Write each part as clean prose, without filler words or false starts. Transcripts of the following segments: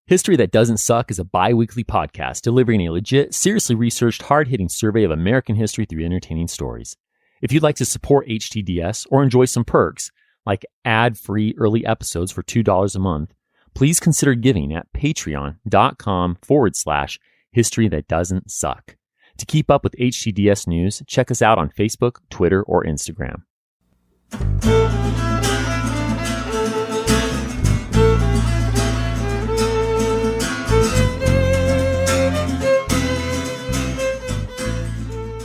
History That Doesn't Suck is a bi-weekly podcast delivering a legit, seriously researched, hard-hitting survey of American history through entertaining stories. If you'd like to support HTDS or enjoy some perks, like ad-free early episodes for $2 a month, please consider giving at patreon.com/History That Doesn't Suck. To keep up with HTDS news, check us out on Facebook, Twitter, or Instagram.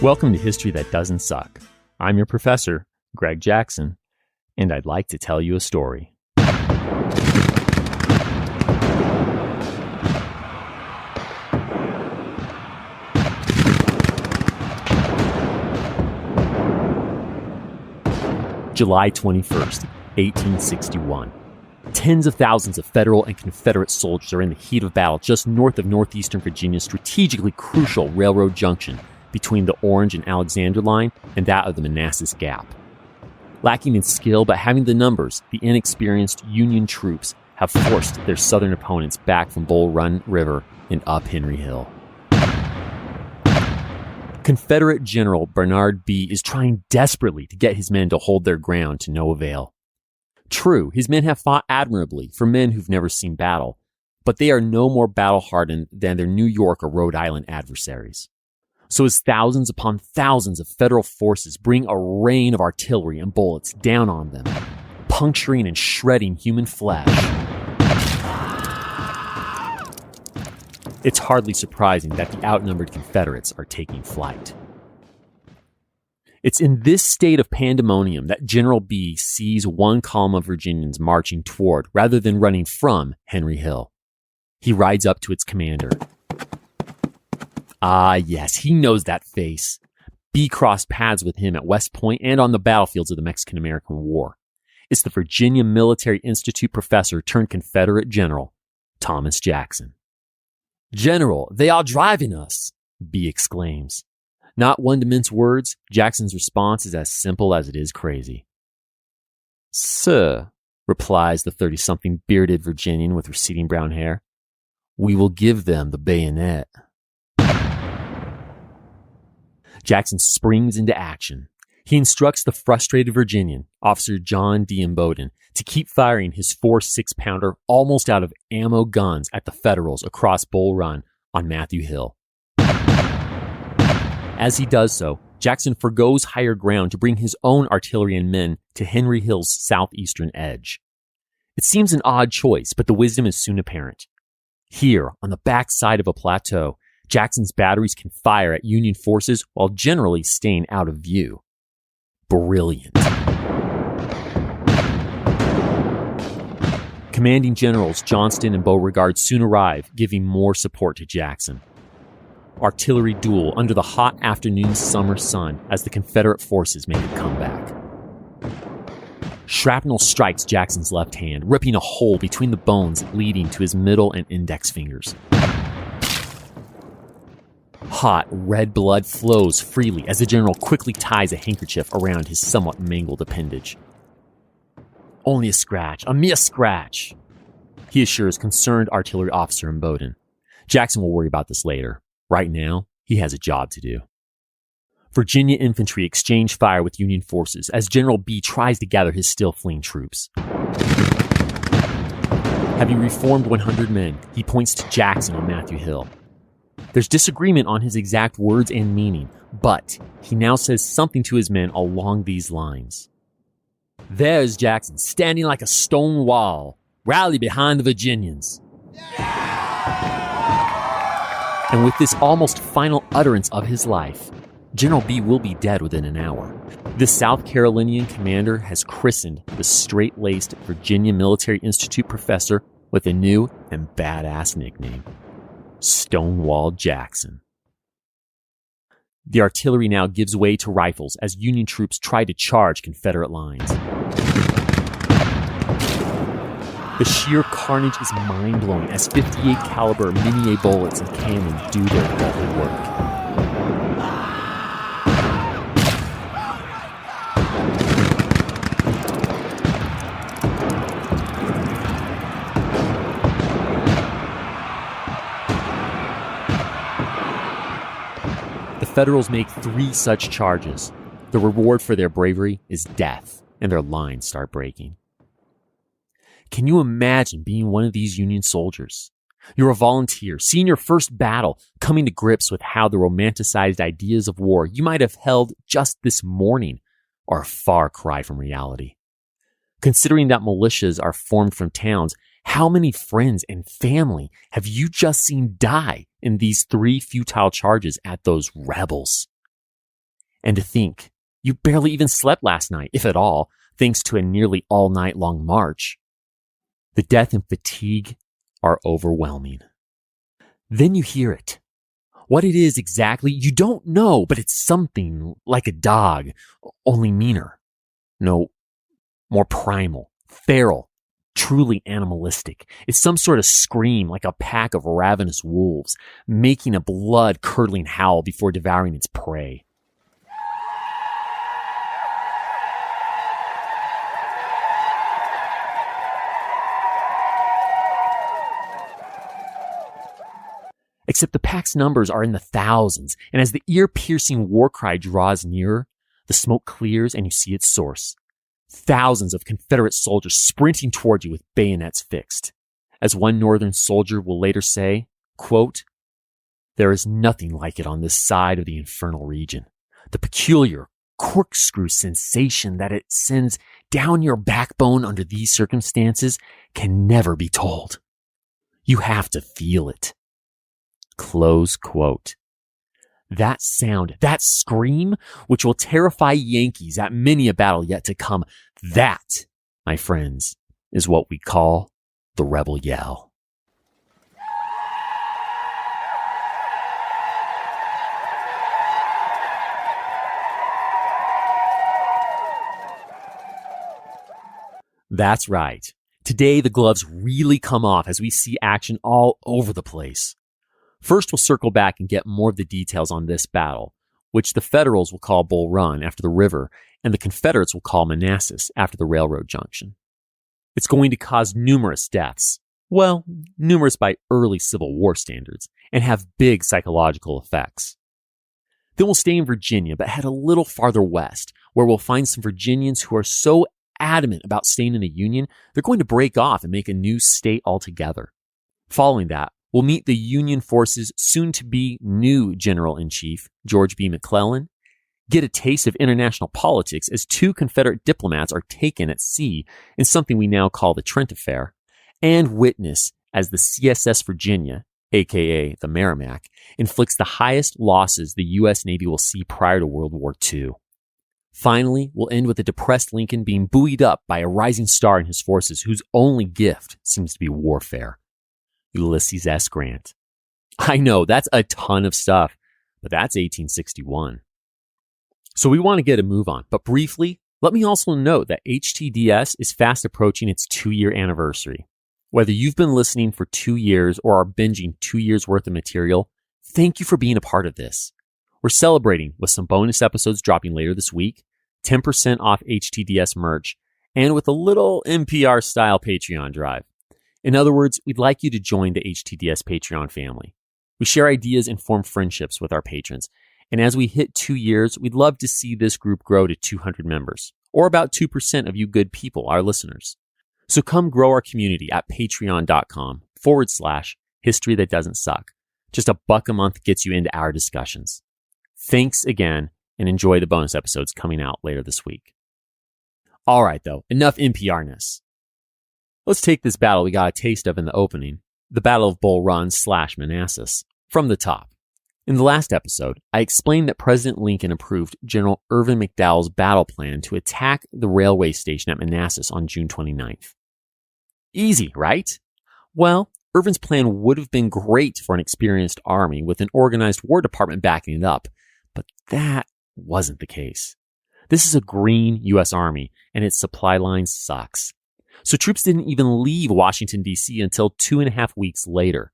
Welcome to History That Doesn't Suck. I'm your professor, Greg Jackson, and I'd like to tell you a story. July 21st, 1861. Tens of thousands of Federal and Confederate soldiers are in the heat of battle just north of northeastern Virginia's strategically crucial railroad junction between the Orange and Alexander line and that of the Manassass Gap. Lacking in skill but having the numbers, the inexperienced Union troops have forced their southern opponents back from Bull Run River and up Henry Hill. Confederate General Barnard B. is trying desperately to get his men to hold their ground to no avail. True, his men have fought admirably for men who've never seen battle, but they are no more battle-hardened than their New York or Rhode Island adversaries. So as thousands upon thousands of Federal forces bring a rain of artillery and bullets down on them, puncturing and shredding human flesh, it's hardly surprising that the outnumbered Confederates are taking flight. It's in this state of pandemonium that General B sees one column of Virginians marching toward, rather than running from, Henry Hill. He rides up to its commander. Ah, yes, he knows that face. B crossed paths with him at West Point and on the battlefields of the Mexican-American War. It's the Virginia Military Institute professor turned Confederate General, Thomas Jackson. "General, they are driving us," B exclaims. Not one to mince words, Jackson's response is as simple as it is crazy. "Sir," replies the 30-something bearded Virginian with receding brown hair, "we will give them the bayonet." Jackson springs into action. He instructs the frustrated Virginian, Officer John D. Imboden, to keep firing his 4 6-pounder, almost out of ammo guns at the Federals across Bull Run on Matthew Hill. As he does so, Jackson forgoes higher ground to bring his own artillery and men to Henry Hill's southeastern edge. It seems an odd choice, but the wisdom is soon apparent. Here, on the backside of a plateau, Jackson's batteries can fire at Union forces while generally staying out of view. Brilliant. Commanding Generals Johnston and Beauregard soon arrive, giving more support to Jackson. Artillery duel under the hot afternoon summer sun as the Confederate forces make a comeback. Shrapnel strikes Jackson's left hand, ripping a hole between the bones leading to his middle and index fingers. Hot, red blood flows freely as the general quickly ties a handkerchief around his somewhat mangled appendage. "Only a scratch, a mere scratch," he assures concerned artillery officer Imboden. Jackson will worry about this later. Right now, he has a job to do. Virginia infantry exchange fire with Union forces as General B tries to gather his still fleeing troops. Having reformed 100 men, he points to Jackson on Matthew Hill. There's disagreement on his exact words and meaning, but he now says something to his men along these lines. "There's Jackson, standing like a stone wall. Rally behind the Virginians." And with this almost final utterance of his life, General B will be dead within an hour. The South Carolinian commander has christened the straight-laced Virginia Military Institute professor with a new and badass nickname, Stonewall Jackson. The artillery now gives way to rifles as Union troops try to charge Confederate lines. The sheer carnage is mind-blowing as 58 caliber Minié bullets and cannon do their deadly work. Federals make 3 such charges. The reward for their bravery is death, and their lines start breaking. Can you imagine being one of these Union soldiers? You're a volunteer, seeing your first battle, coming to grips with how the romanticized ideas of war you might have held just this morning are a far cry from reality. Considering that militias are formed from towns, how many friends and family have you just seen die in these 3 futile charges at those rebels? And to think, you barely even slept last night, if at all, thanks to a nearly all-night-long march. The death and fatigue are overwhelming. Then you hear it. What it is exactly, you don't know, but it's something like a dog, only meaner. No, more primal, feral, truly animalistic. It's some sort of scream like a pack of ravenous wolves, making a blood-curdling howl before devouring its prey. Except the pack's numbers are in the thousands, and as the ear-piercing war cry draws nearer, the smoke clears and you see its source. Thousands of Confederate soldiers sprinting toward you with bayonets fixed. As one Northern soldier will later say, quote, "There is nothing like it on this side of the infernal region. The peculiar corkscrew sensation that it sends down your backbone under these circumstances can never be told. You have to feel it." Close quote. That sound, that scream, which will terrify Yankees at many a battle yet to come, that, my friends, is what we call the rebel yell. That's right. Today, the gloves really come off as we see action all over the place. First, we'll circle back and get more of the details on this battle, which the Federals will call Bull Run after the river, and the Confederates will call Manassass after the railroad junction. It's going to cause numerous deaths. Well, numerous by early Civil War standards, and have big psychological effects. Then we'll stay in Virginia, but head a little farther west, where we'll find some Virginians who are so adamant about staying in the Union, they're going to break off and make a new state altogether. Following that, we'll meet the Union forces' soon-to-be new General-in-Chief, George B. McClellan, get a taste of international politics as 2 Confederate diplomats are taken at sea in something we now call the Trent Affair, and witness as the CSS Virginia, aka the Merrimack, inflicts the highest losses the U.S. Navy will see prior to World War II. Finally, we'll end with a depressed Lincoln being buoyed up by a rising star in his forces whose only gift seems to be warfare. Ulysses S. Grant. I know, that's a ton of stuff, but that's 1861. So we want to get a move on, but briefly, let me also note that HTDS is fast approaching its 2-year anniversary. Whether you've been listening for 2 years or are binging 2 years worth of material, thank you for being a part of this. We're celebrating with some bonus episodes dropping later this week, 10% off HTDS merch, and with a little NPR-style Patreon drive. In other words, we'd like you to join the HTDS Patreon family. We share ideas and form friendships with our patrons. And as we hit 2 years, we'd love to see this group grow to 200 members, or about 2% of you good people, our listeners. So come grow our community at patreon.com/history that doesn't suck. Just $1 a month gets you into our discussions. Thanks again, and enjoy the bonus episodes coming out later this week. All right, though, enough NPR-ness. Let's take this battle we got a taste of in the opening, the Battle of Bull Run/Manassass, from the top. In the last episode, I explained that President Lincoln approved General Irvin McDowell's battle plan to attack the railway station at Manassass on June 29th. Easy, right? Well, Irvin's plan would have been great for an experienced army with an organized War Department backing it up, but that wasn't the case. This is a green U.S. Army, and its supply line sucks. So troops didn't even leave Washington, D.C. until 2.5 weeks later.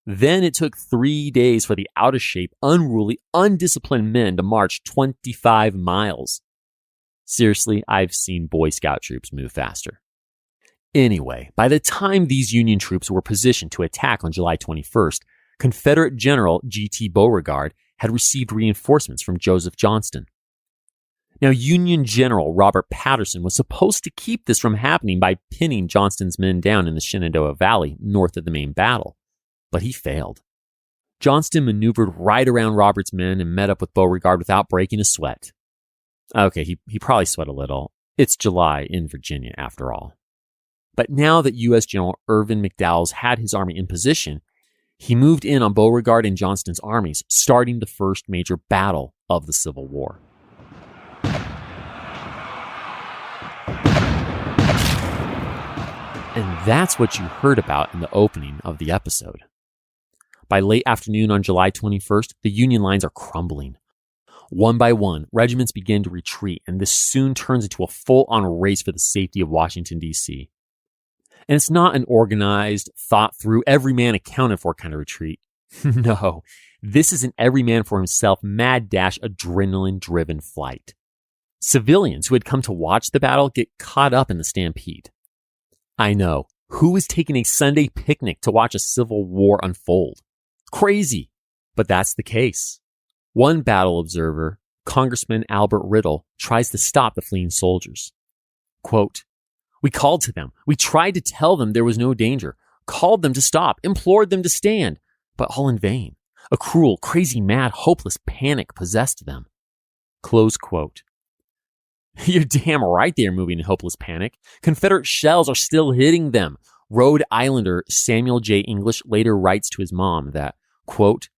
Then it took 3 days for the out-of-shape, unruly, undisciplined men to march 25 miles. Seriously, I've seen Boy Scout troops move faster. Anyway, by the time these Union troops were positioned to attack on July 21st, Confederate General G.T. Beauregard had received reinforcements from Joseph Johnston. Now, Union General Robert Patterson was supposed to keep this from happening by pinning Johnston's men down in the Shenandoah Valley north of the main battle, but he failed. Johnston maneuvered right around Robert's men and met up with Beauregard without breaking a sweat. Okay, he probably sweat a little. It's July in Virginia, after all. But now that U.S. General Irvin McDowell's had his army in position, he moved in on Beauregard and Johnston's armies, starting the first major battle of the Civil War. And that's what you heard about in the opening of the episode. By late afternoon on July 21st, the Union lines are crumbling. One by one, regiments begin to retreat, and this soon turns into a full-on race for the safety of Washington, D.C. And it's not an organized, thought-through, every man accounted for kind of retreat. No, this is an every man for himself, mad dash, adrenaline-driven flight. Civilians who had come to watch the battle get caught up in the stampede. I know, who is taking a Sunday picnic to watch a civil war unfold? Crazy, but that's the case. One battle observer, Congressman Albert Riddle, tries to stop the fleeing soldiers. Quote, "We called to them. We tried to tell them there was no danger, called them to stop, implored them to stand, but all in vain. A cruel, crazy, mad, hopeless panic possessed them." Close quote. You're damn right they are moving in hopeless panic. Confederate shells are still hitting them. Rhode Islander Samuel J. English later writes to his mom that, quote,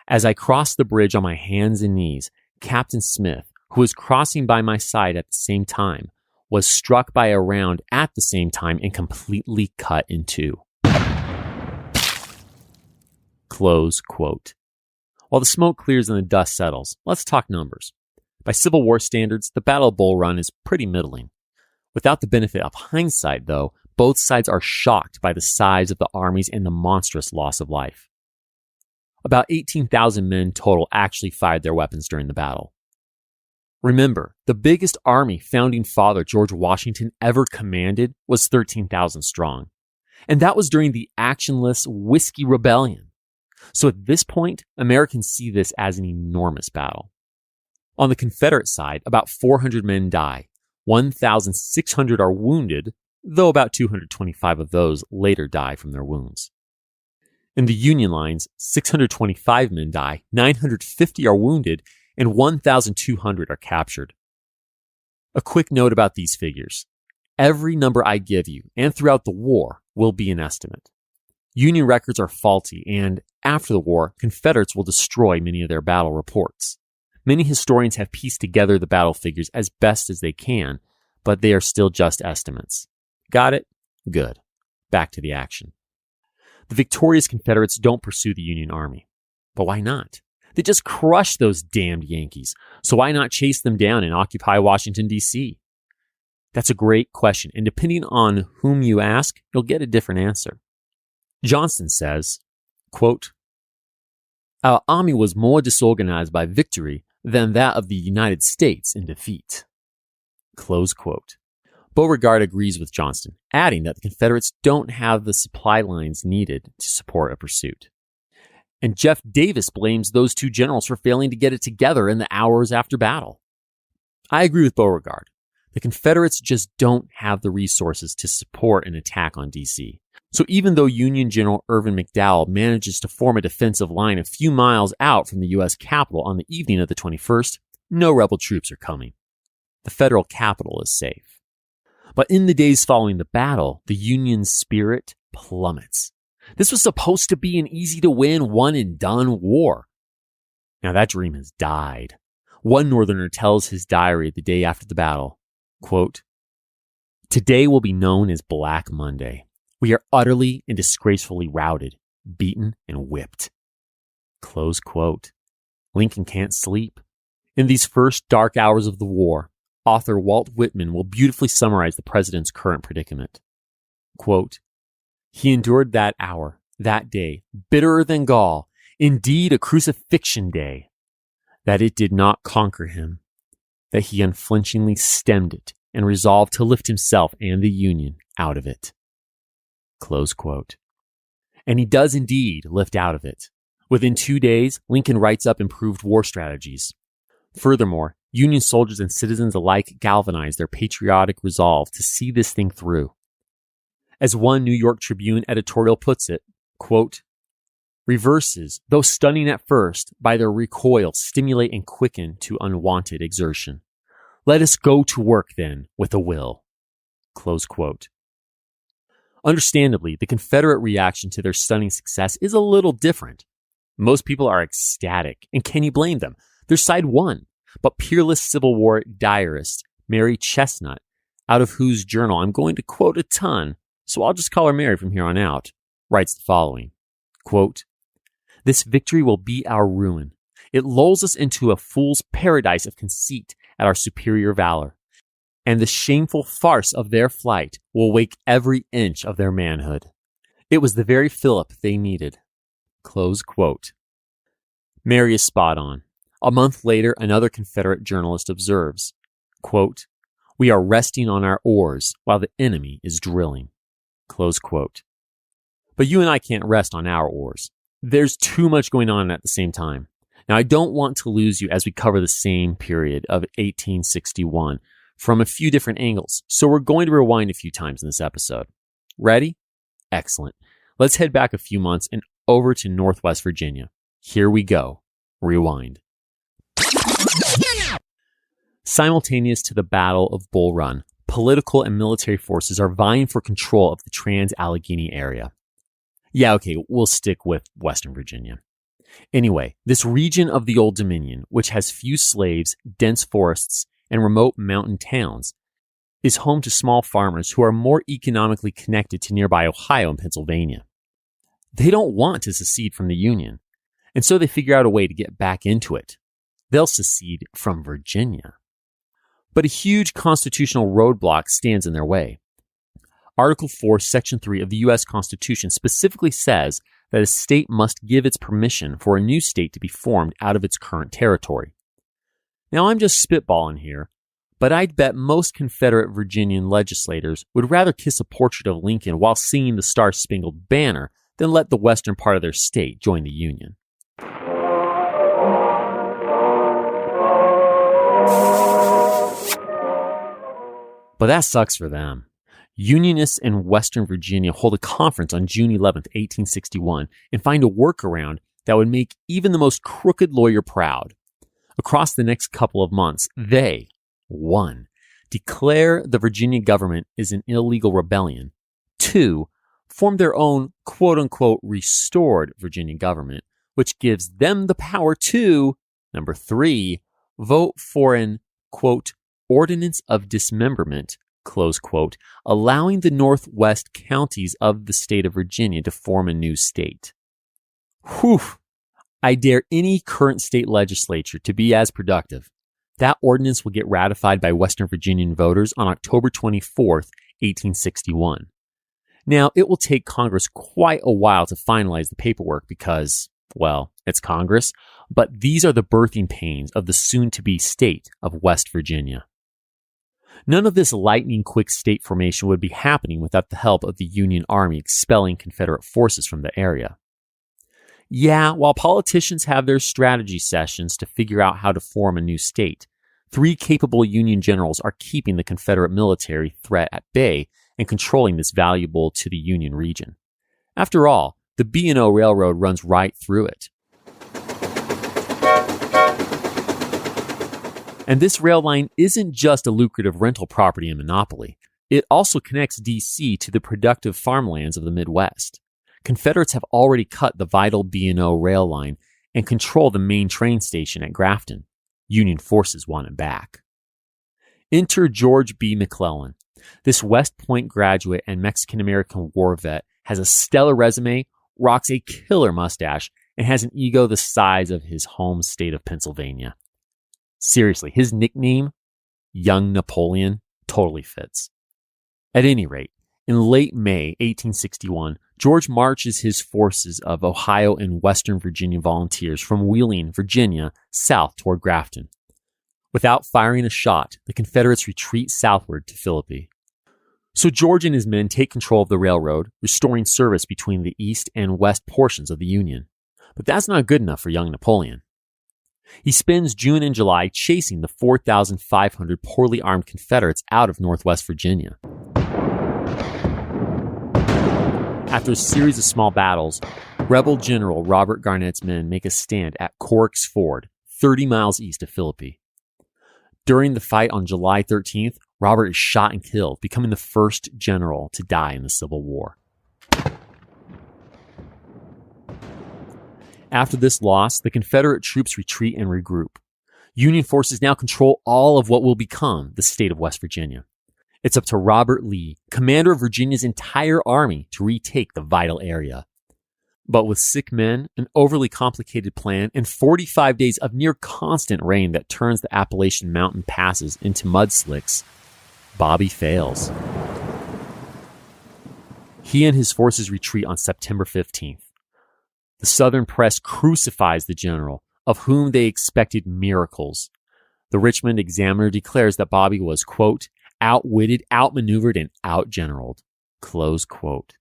"As I crossed the bridge on my hands and knees, Captain Smith, who was crossing by my side at the same time, was struck by a round at the same time and completely cut in two." Close quote. While the smoke clears and the dust settles, let's talk numbers. By Civil War standards, the Battle of Bull Run is pretty middling. Without the benefit of hindsight, though, both sides are shocked by the size of the armies and the monstrous loss of life. About 18,000 men total actually fired their weapons during the battle. Remember, the biggest army founding father George Washington ever commanded was 13,000 strong. And that was during the actionless Whiskey Rebellion. So at this point, Americans see this as an enormous battle. On the Confederate side, about 400 men die. 1,600 are wounded, though about 225 of those later die from their wounds. In the Union lines, 625 men die, 950 are wounded, and 1,200 are captured. A quick note about these figures. Every number I give you, and throughout the war, will be an estimate. Union records are faulty, and after the war, Confederates will destroy many of their battle reports. Many historians have pieced together the battle figures as best as they can, but they are still just estimates. Got it? Good. Back to the action. The victorious Confederates don't pursue the Union Army. But why not? They just crushed those damned Yankees, so why not chase them down and occupy Washington, D.C.? That's a great question, and depending on whom you ask, you'll get a different answer. Johnston says, quote, "Our army was more disorganized by victory than that of the United States in defeat." Close quote. Beauregard agrees with Johnston, adding that the Confederates don't have the supply lines needed to support a pursuit. And Jeff Davis blames those two generals for failing to get it together in the hours after battle. I agree with Beauregard. The Confederates just don't have the resources to support an attack on D.C. So even though Union General Irvin McDowell manages to form a defensive line a few miles out from the U.S. Capitol on the evening of the 21st, no rebel troops are coming. The federal capital is safe. But in the days following the battle, the Union's spirit plummets. This was supposed to be an easy-to-win, one-and-done war. Now that dream has died. One Northerner tells his diary the day after the battle, quote, "Today will be known as Black Monday. We are utterly and disgracefully routed, beaten, and whipped." Close quote. Lincoln can't sleep. In these first dark hours of the war, author Walt Whitman will beautifully summarize the president's current predicament. Quote, "He endured that hour, that day, bitterer than gall, indeed a crucifixion day, that it did not conquer him, that he unflinchingly stemmed it and resolved to lift himself and the Union out of it." Close quote. And he does indeed lift out of it. Within 2 days, Lincoln writes up improved war strategies. Furthermore, Union soldiers and citizens alike galvanized their patriotic resolve to see this thing through. As one New York Tribune editorial puts it, quote, "Reverses, though stunning at first, by their recoil stimulate and quicken to unwonted exertion. Let us go to work then with a will." Close quote. Understandably, the Confederate reaction to their stunning success is a little different. Most people are ecstatic, and can you blame them? Their side won. But peerless Civil War diarist Mary Chestnut, out of whose journal I'm going to quote a ton, so I'll just call her Mary from here on out, writes the following, quote, "This victory will be our ruin. It lulls us into a fool's paradise of conceit at our superior valor, and the shameful farce of their flight will wake every inch of their manhood. It was the very fillip they needed." Close quote. Mary is spot on. A month later, another Confederate journalist observes, quote, "We are resting on our oars while the enemy is drilling." Close quote. But you and I can't rest on our oars. There's too much going on at the same time. Now, I don't want to lose you as we cover the same period of 1861 from a few different angles, so we're going to rewind a few times in this episode. Ready? Excellent. Let's head back a few months and over to Northwest Virginia. Here we go. Rewind. Simultaneous to the Battle of Bull Run, political and military forces are vying for control of the Trans-Allegheny area. Yeah, okay, we'll stick with Western Virginia. Anyway, this region of the Old Dominion, which has few slaves, dense forests, and remote mountain towns, is home to small farmers who are more economically connected to nearby Ohio and Pennsylvania. They don't want to secede from the Union, and so they figure out a way to get back into it. They'll secede from Virginia. But a huge constitutional roadblock stands in their way. Article 4, Section 3 of the U.S. Constitution specifically says that a state must give its permission for a new state to be formed out of its current territory. Now, I'm just spitballing here, but I'd bet most Confederate Virginian legislators would rather kiss a portrait of Lincoln while singing the Star-Spangled Banner than let the western part of their state join the Union. But that sucks for them. Unionists in Western Virginia hold a conference on June 11, 1861, and find a workaround that would make even the most crooked lawyer proud. Across the next couple of months, they, 1, declare the Virginia government is an illegal rebellion, 2, form their own quote-unquote restored Virginia government, which gives them the power to, 3, vote for an, quote, ordinance of dismemberment, close quote, allowing the northwest counties of the state of Virginia to form a new state. Whew! I dare any current state legislature to be as productive. That ordinance will get ratified by Western Virginian voters on October 24th, 1861. Now, it will take Congress quite a while to finalize the paperwork because, well, it's Congress, but these are the birthing pains of the soon-to-be state of West Virginia. None of this lightning-quick state formation would be happening without the help of the Union Army expelling Confederate forces from the area. Yeah, while politicians have their strategy sessions to figure out how to form a new state, 3 capable Union generals are keeping the Confederate military threat at bay and controlling this valuable to the Union region. After all, the B&O Railroad runs right through it. And this rail line isn't just a lucrative rental property and monopoly. It also connects D.C. to the productive farmlands of the Midwest. Confederates have already cut the vital B&O rail line and control the main train station at Grafton. Union forces want it back. Enter George B. McClellan. This West Point graduate and Mexican-American war vet has a stellar resume, rocks a killer mustache, and has an ego the size of his home state of Pennsylvania. Seriously, his nickname, Young Napoleon, totally fits. At any rate, in late May 1861, George marches his forces of Ohio and Western Virginia volunteers from Wheeling, Virginia, south toward Grafton. Without firing a shot, the Confederates retreat southward to Philippi. So George and his men take control of the railroad, restoring service between the east and west portions of the Union. But that's not good enough for young Napoleon. He spends June and July chasing the 4,500 poorly armed Confederates out of Northwest Virginia. After a series of small battles, rebel General Robert Garnett's men make a stand at Cork's Ford, 30 miles east of Philippi. During the fight on July 13th, Robert is shot and killed, becoming the first general to die in the Civil War. After this loss, the Confederate troops retreat and regroup. Union forces now control all of what will become the state of West Virginia. It's up to Robert Lee, commander of Virginia's entire army, to retake the vital area. But with sick men, an overly complicated plan, and 45 days of near constant rain that turns the Appalachian mountain passes into mudslicks, Bobby fails. He and his forces retreat on September 15th. The Southern press crucifies the general, of whom they expected miracles. The Richmond Examiner declares that Bobby was, quote, outwitted, outmaneuvered, and outgeneraled, close quote.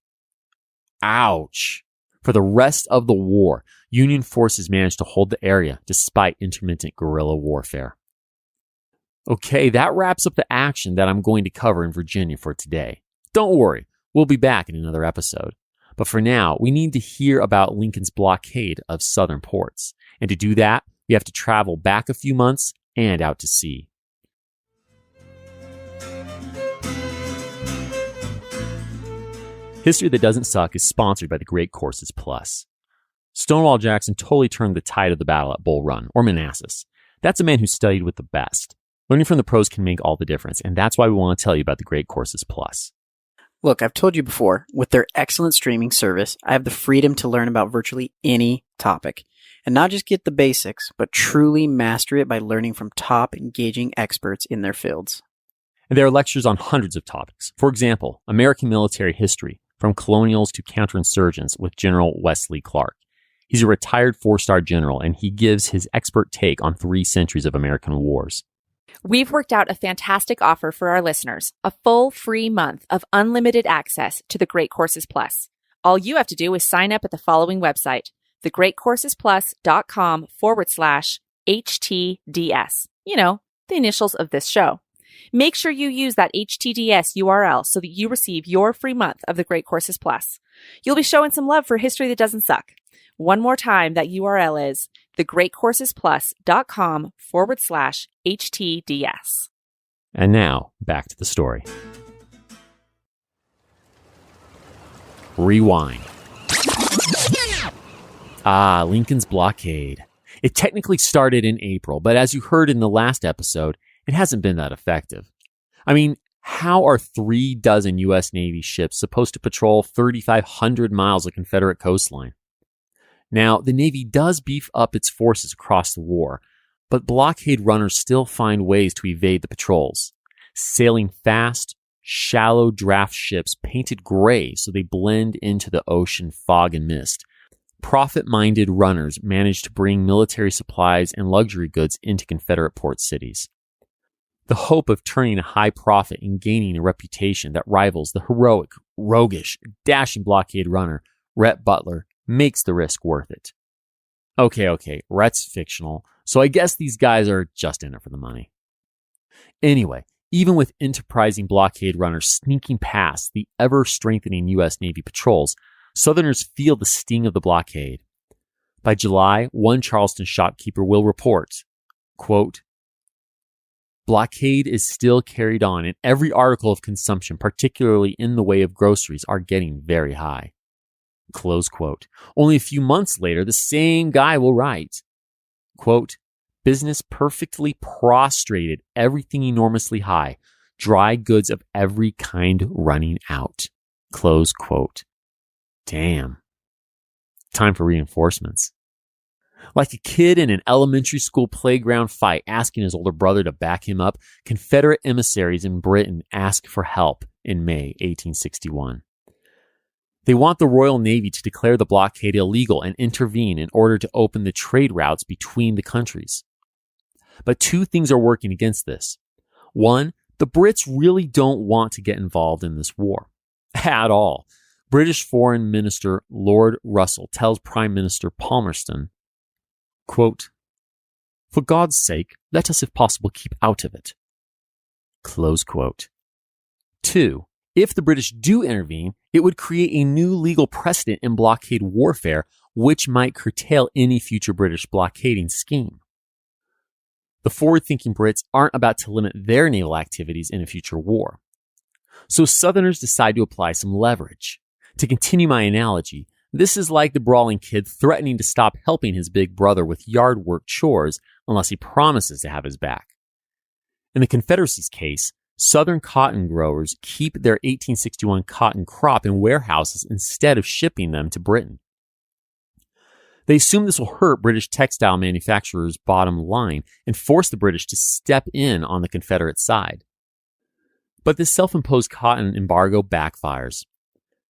Ouch! For the rest of the war, Union forces managed to hold the area despite intermittent guerrilla warfare. Okay, that wraps up the action that I'm going to cover in Virginia for today. Don't worry, we'll be back in another episode. But for now, we need to hear about Lincoln's blockade of southern ports. And to do that, we have to travel back a few months and out to sea. History That Doesn't Suck is sponsored by the Great Courses Plus. Stonewall Jackson totally turned the tide of the battle at Bull Run, or Manassass. That's a man who studied with the best. Learning from the pros can make all the difference, and that's why we want to tell you about the Great Courses Plus. Look, I've told you before, with their excellent streaming service, I have the freedom to learn about virtually any topic. And not just get the basics, but truly master it by learning from top, engaging experts in their fields. And there are lectures on hundreds of topics. For example, American military history, from colonials to counterinsurgents with General Wesley Clark. He's a retired 4-star general, and he gives his expert take on 3 centuries of American wars. We've worked out a fantastic offer for our listeners, a full free month of unlimited access to the Great Courses Plus. All you have to do is sign up at the following website, thegreatcoursesplus.com/HTDS. You know, the initials of this show. Make sure you use that HTDS URL so that you receive your free month of the Great Courses Plus. You'll be showing some love for History That Doesn't Suck. One more time, that URL is thegreatcoursesplus.com/HTDS. And now, back to the story. Rewind. Lincoln's blockade. It technically started in April, but as you heard in the last episode, it hasn't been that effective. I mean, how are 36 U.S. Navy ships supposed to patrol 3,500 miles of Confederate coastline? Now, the Navy does beef up its forces across the war, but blockade runners still find ways to evade the patrols, sailing fast, shallow draft ships painted gray so they blend into the ocean fog and mist. Profit-minded runners manage to bring military supplies and luxury goods into Confederate port cities. The hope of turning a high profit and gaining a reputation that rivals the heroic, roguish, dashing blockade runner, Rhett Butler, makes the risk worth it. Okay, Rhett's fictional, so I guess these guys are just in it for the money. Anyway, even with enterprising blockade runners sneaking past the ever-strengthening U.S. Navy patrols, Southerners feel the sting of the blockade. By July, one Charleston shopkeeper will report, quote, blockade is still carried on, and every article of consumption, particularly in the way of groceries, are getting very high. Close quote. Only a few months later, the same guy will write, quote, business perfectly prostrated, everything enormously high, dry goods of every kind running out. Close quote. Damn. Time for reinforcements. Like a kid in an elementary school playground fight asking his older brother to back him up, Confederate emissaries in Britain ask for help in May 1861. They want the Royal Navy to declare the blockade illegal and intervene in order to open the trade routes between the countries. But 2 things are working against this. One, the Brits really don't want to get involved in this war. At all. British Foreign Minister Lord Russell tells Prime Minister Palmerston, quote, "For God's sake, let us if possible keep out of it." Close quote. 2. If the British do intervene, it would create a new legal precedent in blockade warfare, which might curtail any future British blockading scheme. The forward-thinking Brits aren't about to limit their naval activities in a future war. So Southerners decide to apply some leverage. To continue my analogy, this is like the brawling kid threatening to stop helping his big brother with yard work chores unless he promises to have his back. In the Confederacy's case, Southern cotton growers keep their 1861 cotton crop in warehouses instead of shipping them to Britain. They assume this will hurt British textile manufacturers' bottom line and force the British to step in on the Confederate side. But this self-imposed cotton embargo backfires.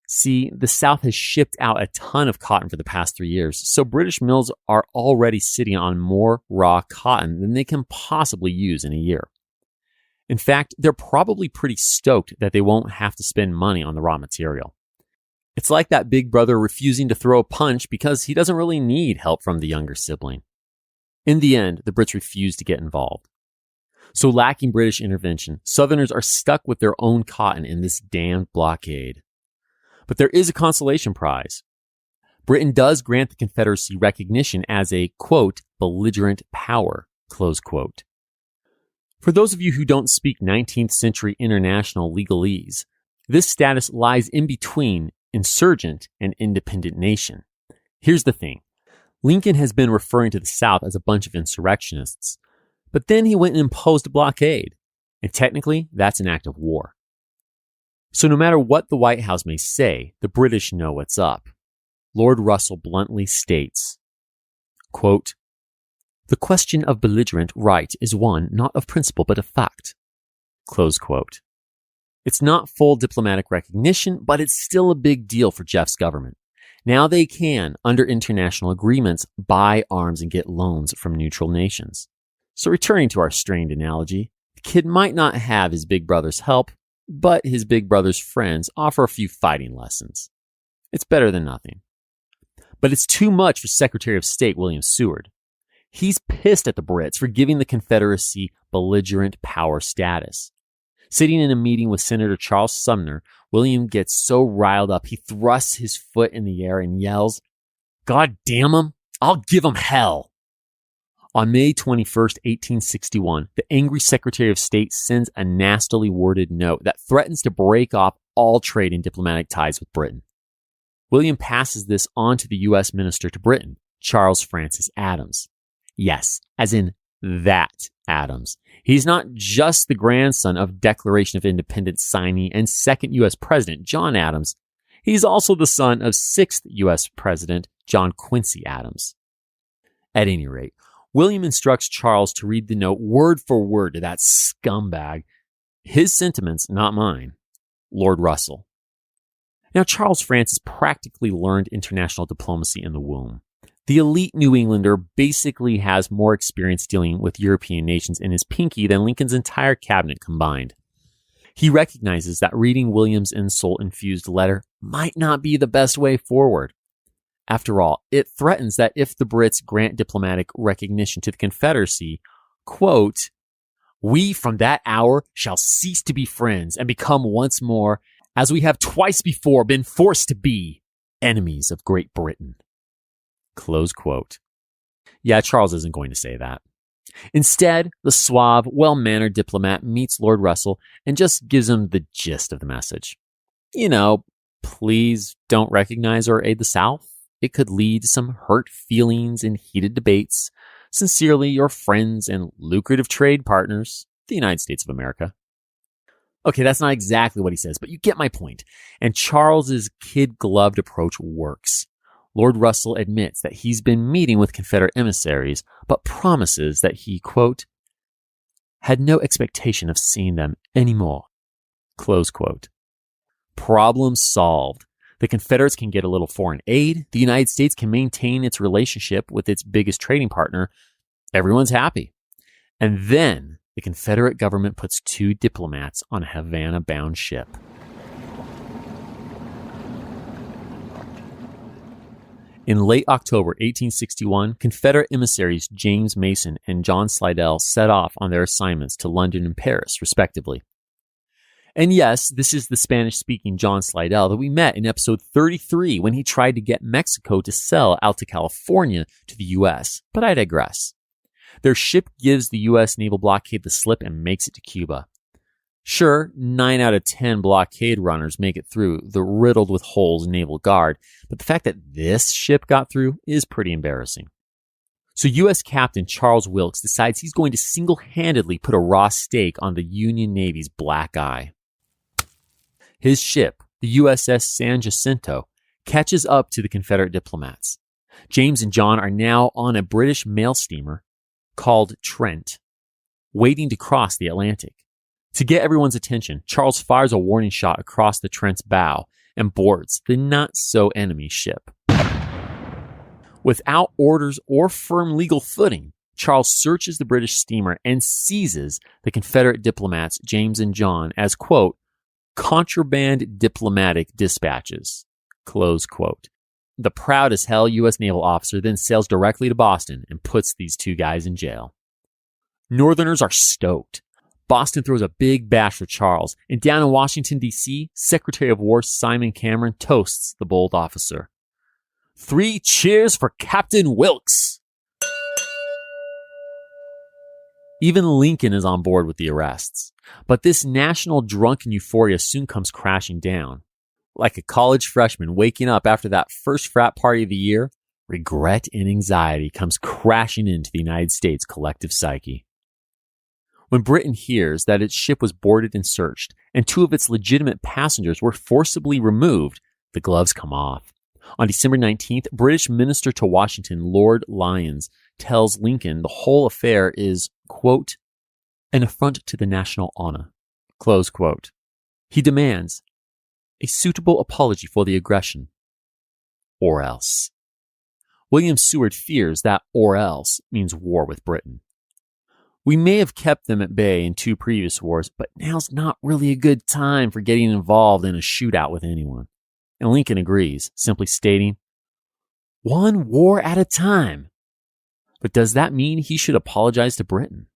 See, the South has shipped out a ton of cotton for the past 3 years, so British mills are already sitting on more raw cotton than they can possibly use in a year. In fact, they're probably pretty stoked that they won't have to spend money on the raw material. It's like that big brother refusing to throw a punch because he doesn't really need help from the younger sibling. In the end, the Brits refuse to get involved. So lacking British intervention, Southerners are stuck with their own cotton in this damned blockade. But there is a consolation prize. Britain does grant the Confederacy recognition as a, quote, belligerent power, close quote. For those of you who don't speak 19th century international legalese, this status lies in between insurgent and independent nation. Here's the thing. Lincoln has been referring to the South as a bunch of insurrectionists, but then he went and imposed a blockade, and technically that's an act of war. So no matter what the White House may say, the British know what's up. Lord Russell bluntly states, quote, "The question of belligerent right is one not of principle but of fact." Close quote. It's not full diplomatic recognition, but it's still a big deal for Jeff's government. Now they can, under international agreements, buy arms and get loans from neutral nations. So returning to our strained analogy, the kid might not have his big brother's help, but his big brother's friends offer a few fighting lessons. It's better than nothing. But it's too much for Secretary of State William Seward. He's pissed at the Brits for giving the Confederacy belligerent power status. Sitting in a meeting with Senator Charles Sumner, William gets so riled up he thrusts his foot in the air and yells, "God damn 'em, I'll give 'em hell." On May 21st, 1861, the angry Secretary of State sends a nastily worded note that threatens to break off all trade and diplomatic ties with Britain. William passes this on to the U.S. Minister to Britain, Charles Francis Adams. Yes, as in that Adams. He's not just the grandson of Declaration of Independence signee and second U.S. President John Adams. He's also the son of 6th U.S. President John Quincy Adams. At any rate, William instructs Charles to read the note word for word to that scumbag. His sentiments, not mine. Lord Russell. Now, Charles Francis practically learned international diplomacy in the womb. The elite New Englander basically has more experience dealing with European nations in his pinky than Lincoln's entire cabinet combined. He recognizes that reading William's insult-infused letter might not be the best way forward. After all, it threatens that if the Brits grant diplomatic recognition to the Confederacy, quote, "we from that hour shall cease to be friends and become once more, as we have twice before been forced to be, enemies of Great Britain." Close quote. Yeah, Charles isn't going to say that. Instead, the suave, well-mannered diplomat meets Lord Russell and just gives him the gist of the message. You know, please don't recognize or aid the South. It could lead to some hurt feelings and heated debates. Sincerely, your friends and lucrative trade partners, the United States of America. Okay, that's not exactly what he says, but you get my point. And Charles's kid-gloved approach works. Lord Russell admits that he's been meeting with Confederate emissaries, but promises that he, quote, "had no expectation of seeing them anymore." Close quote. Problem solved. The Confederates can get a little foreign aid. The United States can maintain its relationship with its biggest trading partner. Everyone's happy. And then the Confederate government puts 2 diplomats on a Havana-bound ship. In late October 1861, Confederate emissaries James Mason and John Slidell set off on their assignments to London and Paris, respectively. And yes, this is the Spanish-speaking John Slidell that we met in episode 33 when he tried to get Mexico to sell out to California to the U.S., but I digress. Their ship gives the U.S. naval blockade the slip and makes it to Cuba. Sure, 9 out of 10 blockade runners make it through the riddled with holes naval guard, but the fact that this ship got through is pretty embarrassing. So U.S. Captain Charles Wilkes decides he's going to single-handedly put a raw stake on the Union Navy's black eye. His ship, the USS San Jacinto, catches up to the Confederate diplomats. James and John are now on a British mail steamer called Trent, waiting to cross the Atlantic. To get everyone's attention, Charles fires a warning shot across the Trent's bow and boards the not-so-enemy ship. Without orders or firm legal footing, Charles searches the British steamer and seizes the Confederate diplomats James and John as, quote, contraband diplomatic dispatches, close quote. The proud as hell U.S. naval officer then sails directly to Boston and puts these two guys in jail. Northerners are stoked. Boston throws a big bash for Charles, and down in Washington, D.C., Secretary of War Simon Cameron toasts the bold officer. 3 cheers for Captain Wilkes! Even Lincoln is on board with the arrests. But this national drunken euphoria soon comes crashing down. Like a college freshman waking up after that first frat party of the year, regret and anxiety comes crashing into the United States collective psyche. When Britain hears that its ship was boarded and searched, and 2 of its legitimate passengers were forcibly removed, the gloves come off. On December 19th, British Minister to Washington, Lord Lyons, tells Lincoln the whole affair is, quote, an affront to the national honor, close quote. He demands a suitable apology for the aggression, or else. William Seward fears that or else means war with Britain. We may have kept them at bay in 2 previous wars, but now's not really a good time for getting involved in a shootout with anyone. And Lincoln agrees, simply stating, 1 war at a time. But does that mean he should apologize to Britain?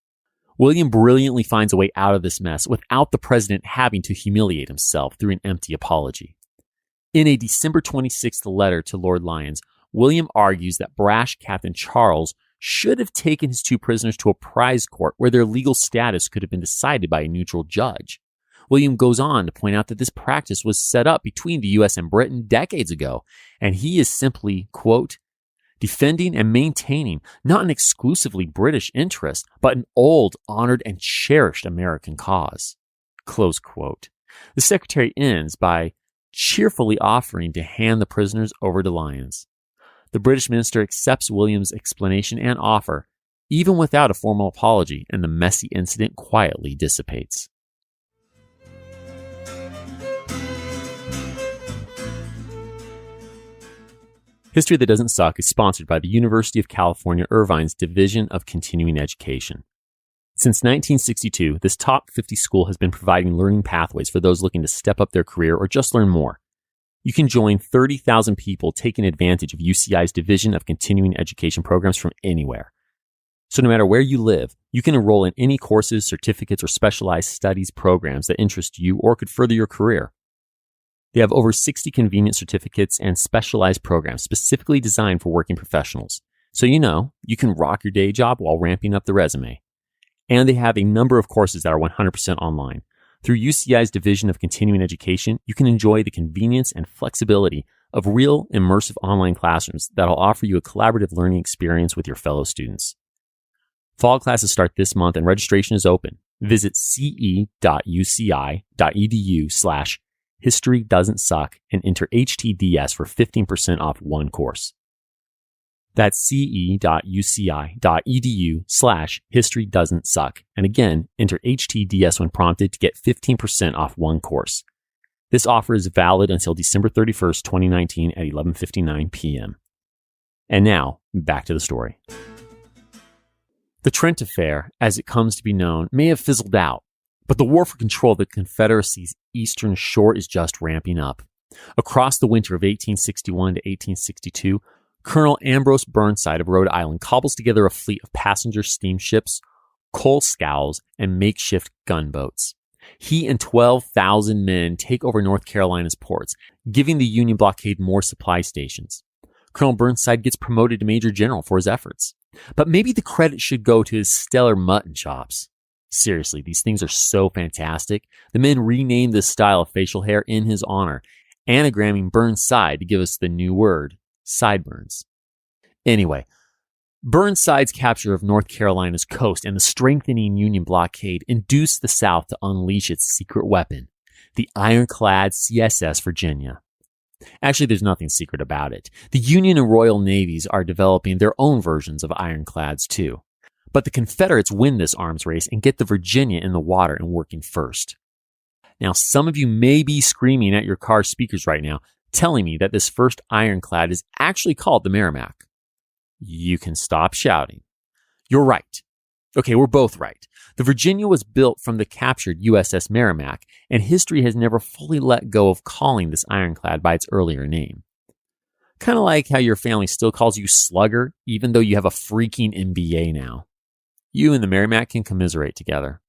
William brilliantly finds a way out of this mess without the president having to humiliate himself through an empty apology. In a December 26th letter to Lord Lyons, William argues that brash Captain Charles should have taken his 2 prisoners to a prize court where their legal status could have been decided by a neutral judge. William goes on to point out that this practice was set up between the U.S. and Britain decades ago, and he is simply, quote, defending and maintaining not an exclusively British interest, but an old, honored, and cherished American cause, close quote. The secretary ends by cheerfully offering to hand the prisoners over to Lyons. The British minister accepts William's explanation and offer, even without a formal apology, and the messy incident quietly dissipates. History That Doesn't Suck is sponsored by the University of California, Irvine's Division of Continuing Education. Since 1962, this top 50 school has been providing learning pathways for those looking to step up their career or just learn more. You can join 30,000 people taking advantage of UCI's Division of Continuing Education programs from anywhere. So no matter where you live, you can enroll in any courses, certificates, or specialized studies programs that interest you or could further your career. They have over 60 convenient certificates and specialized programs specifically designed for working professionals. So you can rock your day job while ramping up the resume. And they have a number of courses that are 100% online. Through UCI's Division of Continuing Education, you can enjoy the convenience and flexibility of real, immersive online classrooms that'll offer you a collaborative learning experience with your fellow students. Fall classes start this month and registration is open. Visit ce.uci.edu/History Doesn't Suck and enter HTDS for 15% off 1 course. That's ce.uci.edu/History Doesn't Suck. And again, enter HTDS when prompted to get 15% off 1 course. This offer is valid until December 31st, 2019 at 11:59 p.m. And now, back to the story. The Trent Affair, as it comes to be known, may have fizzled out, but the war for control of the Confederacy's eastern shore is just ramping up. Across the winter of 1861 to 1862, Colonel Ambrose Burnside of Rhode Island cobbles together a fleet of passenger steamships, coal scows, and makeshift gunboats. He and 12,000 men take over North Carolina's ports, giving the Union blockade more supply stations. Colonel Burnside gets promoted to Major General for his efforts. But maybe the credit should go to his stellar mutton chops. Seriously, these things are so fantastic. The men renamed this style of facial hair in his honor, anagramming Burnside to give us the new word, sideburns. Anyway, Burnside's capture of North Carolina's coast and the strengthening Union blockade induced the South to unleash its secret weapon, the ironclad CSS Virginia. Actually, there's nothing secret about it. The Union and Royal Navies are developing their own versions of ironclads too. But the Confederates win this arms race and get the Virginia in the water and working first. Now, some of you may be screaming at your car speakers right now, telling me that this first ironclad is actually called the Merrimack. You can stop shouting. You're right. Okay, we're both right. The Virginia was built from the captured USS Merrimack, and history has never fully let go of calling this ironclad by its earlier name. Kind of like how your family still calls you Slugger, even though you have a freaking MBA now. You and the Merrimack can commiserate together.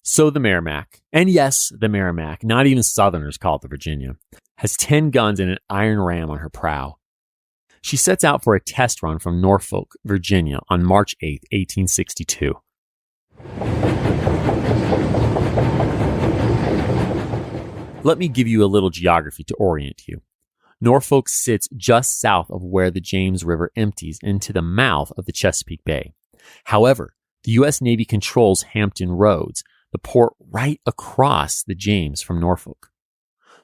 So the Merrimack, and yes, the Merrimack, not even Southerners call it the Virginia, has 10 guns and an iron ram on her prow. She sets out for a test run from Norfolk, Virginia on March 8, 1862. Let me give you a little geography to orient you. Norfolk sits just south of where the James River empties into the mouth of the Chesapeake Bay. However, the U.S. Navy controls Hampton Roads, the port right across the James from Norfolk.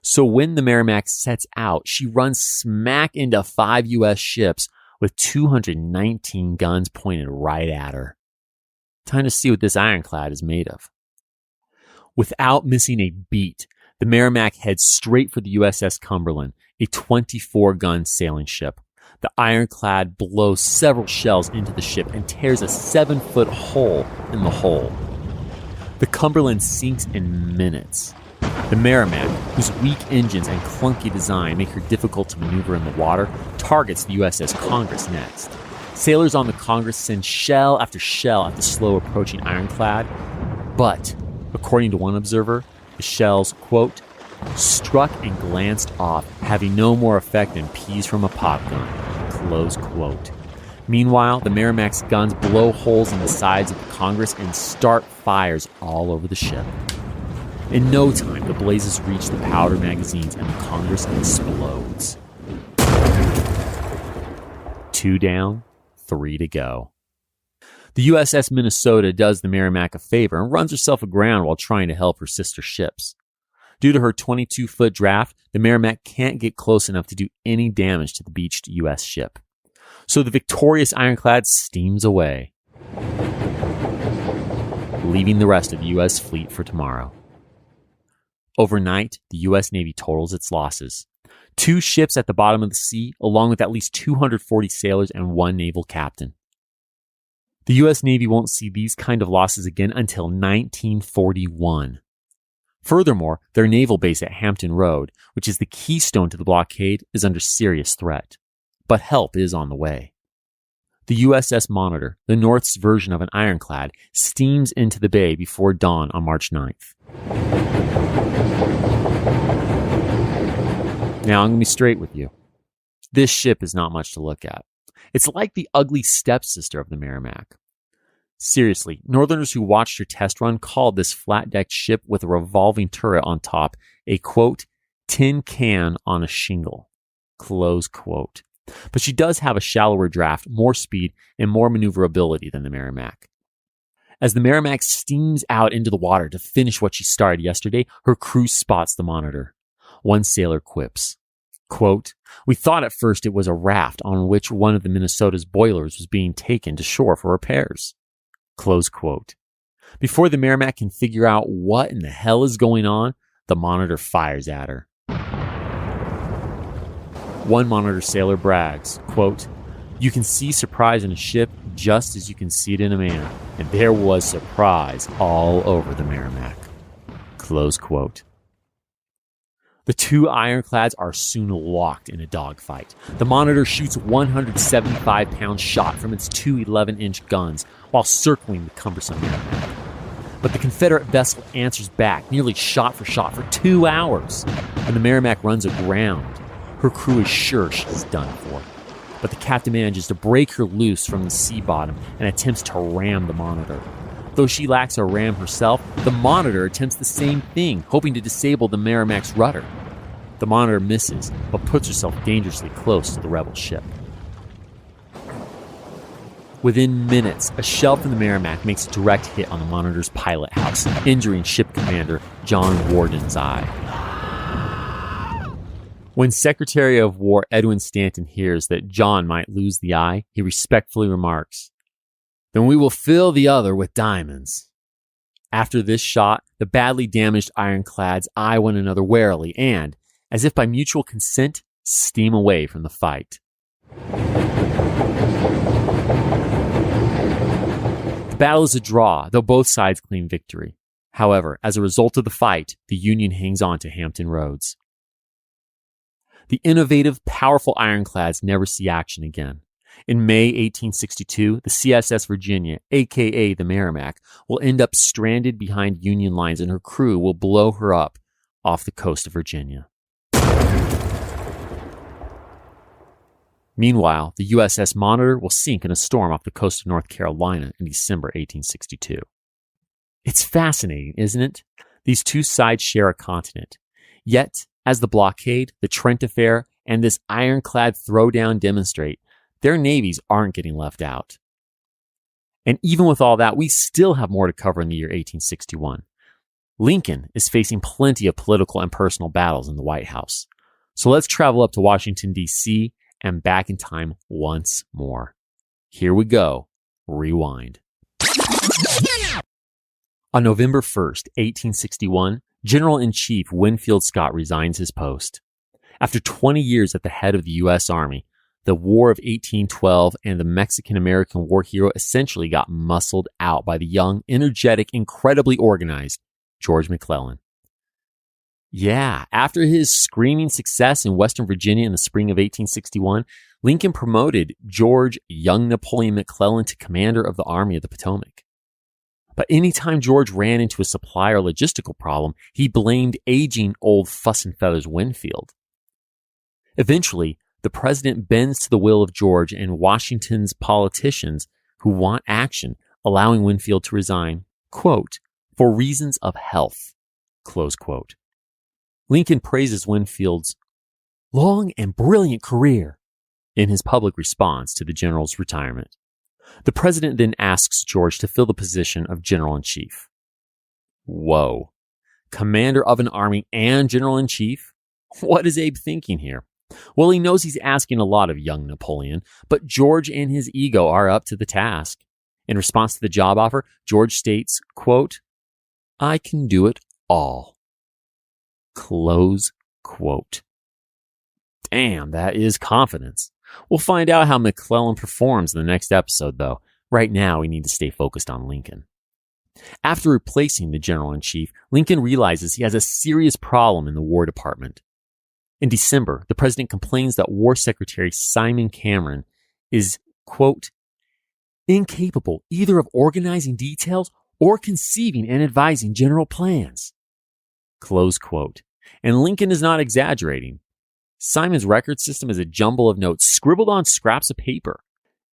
So when the Merrimack sets out, she runs smack into 5 U.S. ships with 219 guns pointed right at her. Time to see what this ironclad is made of. Without missing a beat, the Merrimack heads straight for the USS Cumberland, a 24-gun sailing ship. The ironclad blows several shells into the ship and tears a 7-foot hole in the hull. The Cumberland sinks in minutes. The Merrimack, whose weak engines and clunky design make her difficult to maneuver in the water, targets the USS Congress next. Sailors on the Congress send shell after shell at the slow-approaching ironclad, but, according to one observer, the shells, quote, struck and glanced off, having no more effect than peas from a pop gun, close quote. Meanwhile, the Merrimack's guns blow holes in the sides of the Congress and start fires all over the ship. In no time, the blazes reach the powder magazines and the Congress explodes. 2 down, 3 to go. The USS Minnesota does the Merrimack a favor and runs herself aground while trying to help her sister ships. Due to her 22-foot draft, the Merrimack can't get close enough to do any damage to the beached U.S. ship. So the victorious ironclad steams away, leaving the rest of the U.S. fleet for tomorrow. Overnight, the U.S. Navy totals its losses. 2 ships at the bottom of the sea, along with at least 240 sailors and 1 naval captain. The U.S. Navy won't see these kind of losses again until 1941. Furthermore, their naval base at Hampton Road, which is the keystone to the blockade, is under serious threat. But help is on the way. The Uss Monitor, the North's version of an ironclad, steams into the bay before dawn on March 9th. Now, I'm going to be straight with you. This ship is not much to look at. It's like the ugly stepsister of the Merrimack. Seriously, Northerners who watched her test run called this flat-decked ship with a revolving turret on top a, quote, tin can on a shingle, close quote. But she does have a shallower draft, more speed, and more maneuverability than the Merrimack. As the Merrimack steams out into the water to finish what she started yesterday, her crew spots the Monitor. One sailor quips, quote, "We thought at first it was a raft on which one of the Minnesota's boilers was being taken to shore for repairs." Close quote. Before the Merrimack can figure out what in the hell is going on, the Monitor fires at her. One Monitor sailor brags, quote, "You can see surprise in a ship just as you can see it in a man." And there was surprise all over the Merrimack. Close quote. The two ironclads are soon locked in a dogfight. The Monitor shoots 175-pound shot from its two 11-inch guns while circling the cumbersome Merrimack. But the Confederate vessel answers back, nearly shot for 2 hours. When the Merrimack runs aground, her crew is sure she's done for. But the captain manages to break her loose from the sea bottom and attempts to ram the Monitor. Though she lacks a ram herself, the Monitor attempts the same thing, hoping to disable the Merrimack's rudder. The Monitor misses, but puts herself dangerously close to the rebel ship. Within minutes, a shell from the Merrimack makes a direct hit on the Monitor's pilot house, injuring ship commander John Worden's eye. When Secretary of War Edwin Stanton hears that John might lose the eye, he respectfully remarks, "Then we will fill the other with diamonds." After this shot, the badly damaged ironclads eye one another warily and, as if by mutual consent, steam away from the fight. The battle is a draw, though both sides claim victory. However, as a result of the fight, the Union hangs on to Hampton Roads. The innovative, powerful ironclads never see action again. In May 1862, the CSS Virginia, aka the Merrimack, will end up stranded behind Union lines and her crew will blow her up off the coast of Virginia. Meanwhile, the USS Monitor will sink in a storm off the coast of North Carolina in December 1862. It's fascinating, isn't it? These two sides share a continent. Yet, as the Blockade, the Trent Affair, and this ironclad throwdown demonstrate, their navies aren't getting left out. And even with all that, we still have more to cover in the year 1861. Lincoln is facing plenty of political and personal battles in the White House. So let's travel up to Washington, D.C., and back in time once more. Here we go. Rewind. On November 1st, 1861, General-in-Chief Winfield Scott resigns his post. After 20 years at the head of the U.S. Army, the War of 1812 and the Mexican-American war hero essentially got muscled out by the young, energetic, incredibly organized George McClellan. Yeah, after his screaming success in Western Virginia in the spring of 1861, Lincoln promoted George Young Napoleon McClellan to commander of the Army of the Potomac. But anytime George ran into a supply or logistical problem, he blamed aging old fuss and feathers Winfield. Eventually, the president bends to the will of George and Washington's politicians who want action, allowing Winfield to resign, quote, for reasons of health, close quote. Lincoln praises Winfield's long and brilliant career in his public response to the general's retirement. The president then asks George to fill the position of general-in-chief. Whoa. Commander of an army and general-in-chief? What is Abe thinking here? Well, he knows he's asking a lot of young Napoleon, but George and his ego are up to the task. In response to the job offer, George states, quote, I can do it all. Close quote. Damn, that is confidence. We'll find out how McClellan performs in the next episode, though. Right now, we need to stay focused on Lincoln. After replacing the general-in-chief, Lincoln realizes he has a serious problem in the War Department. In December, the president complains that War Secretary Simon Cameron is, quote, incapable either of organizing details or conceiving and advising general plans. Close quote. And Lincoln is not exaggerating. Simon's record system is a jumble of notes scribbled on scraps of paper,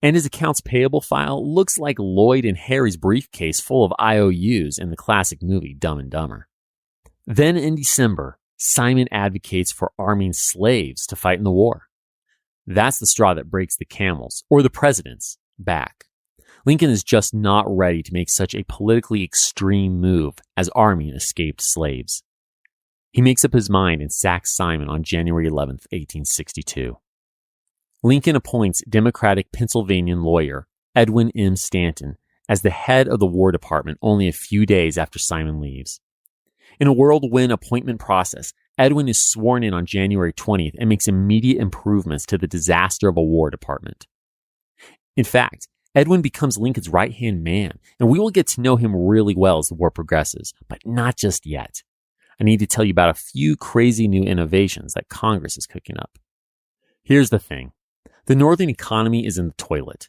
and his accounts payable file looks like Lloyd and Harry's briefcase full of IOUs in the classic movie Dumb and Dumber. Then in December, Simon advocates for arming slaves to fight in the war. That's the straw that breaks the camel's, or the president's, back. Lincoln is just not ready to make such a politically extreme move as arming escaped slaves. He makes up his mind and sacks Simon on January 11th, 1862. Lincoln appoints Democratic Pennsylvanian lawyer Edwin M. Stanton as the head of the War Department only a few days after Simon leaves. In a whirlwind appointment process, Edwin is sworn in on January 20th and makes immediate improvements to the disaster of a War Department. In fact, Edwin becomes Lincoln's right-hand man, and we will get to know him really well as the war progresses, but not just yet. I need to tell you about a few crazy new innovations that Congress is cooking up. Here's the thing. The Northern economy is in the toilet.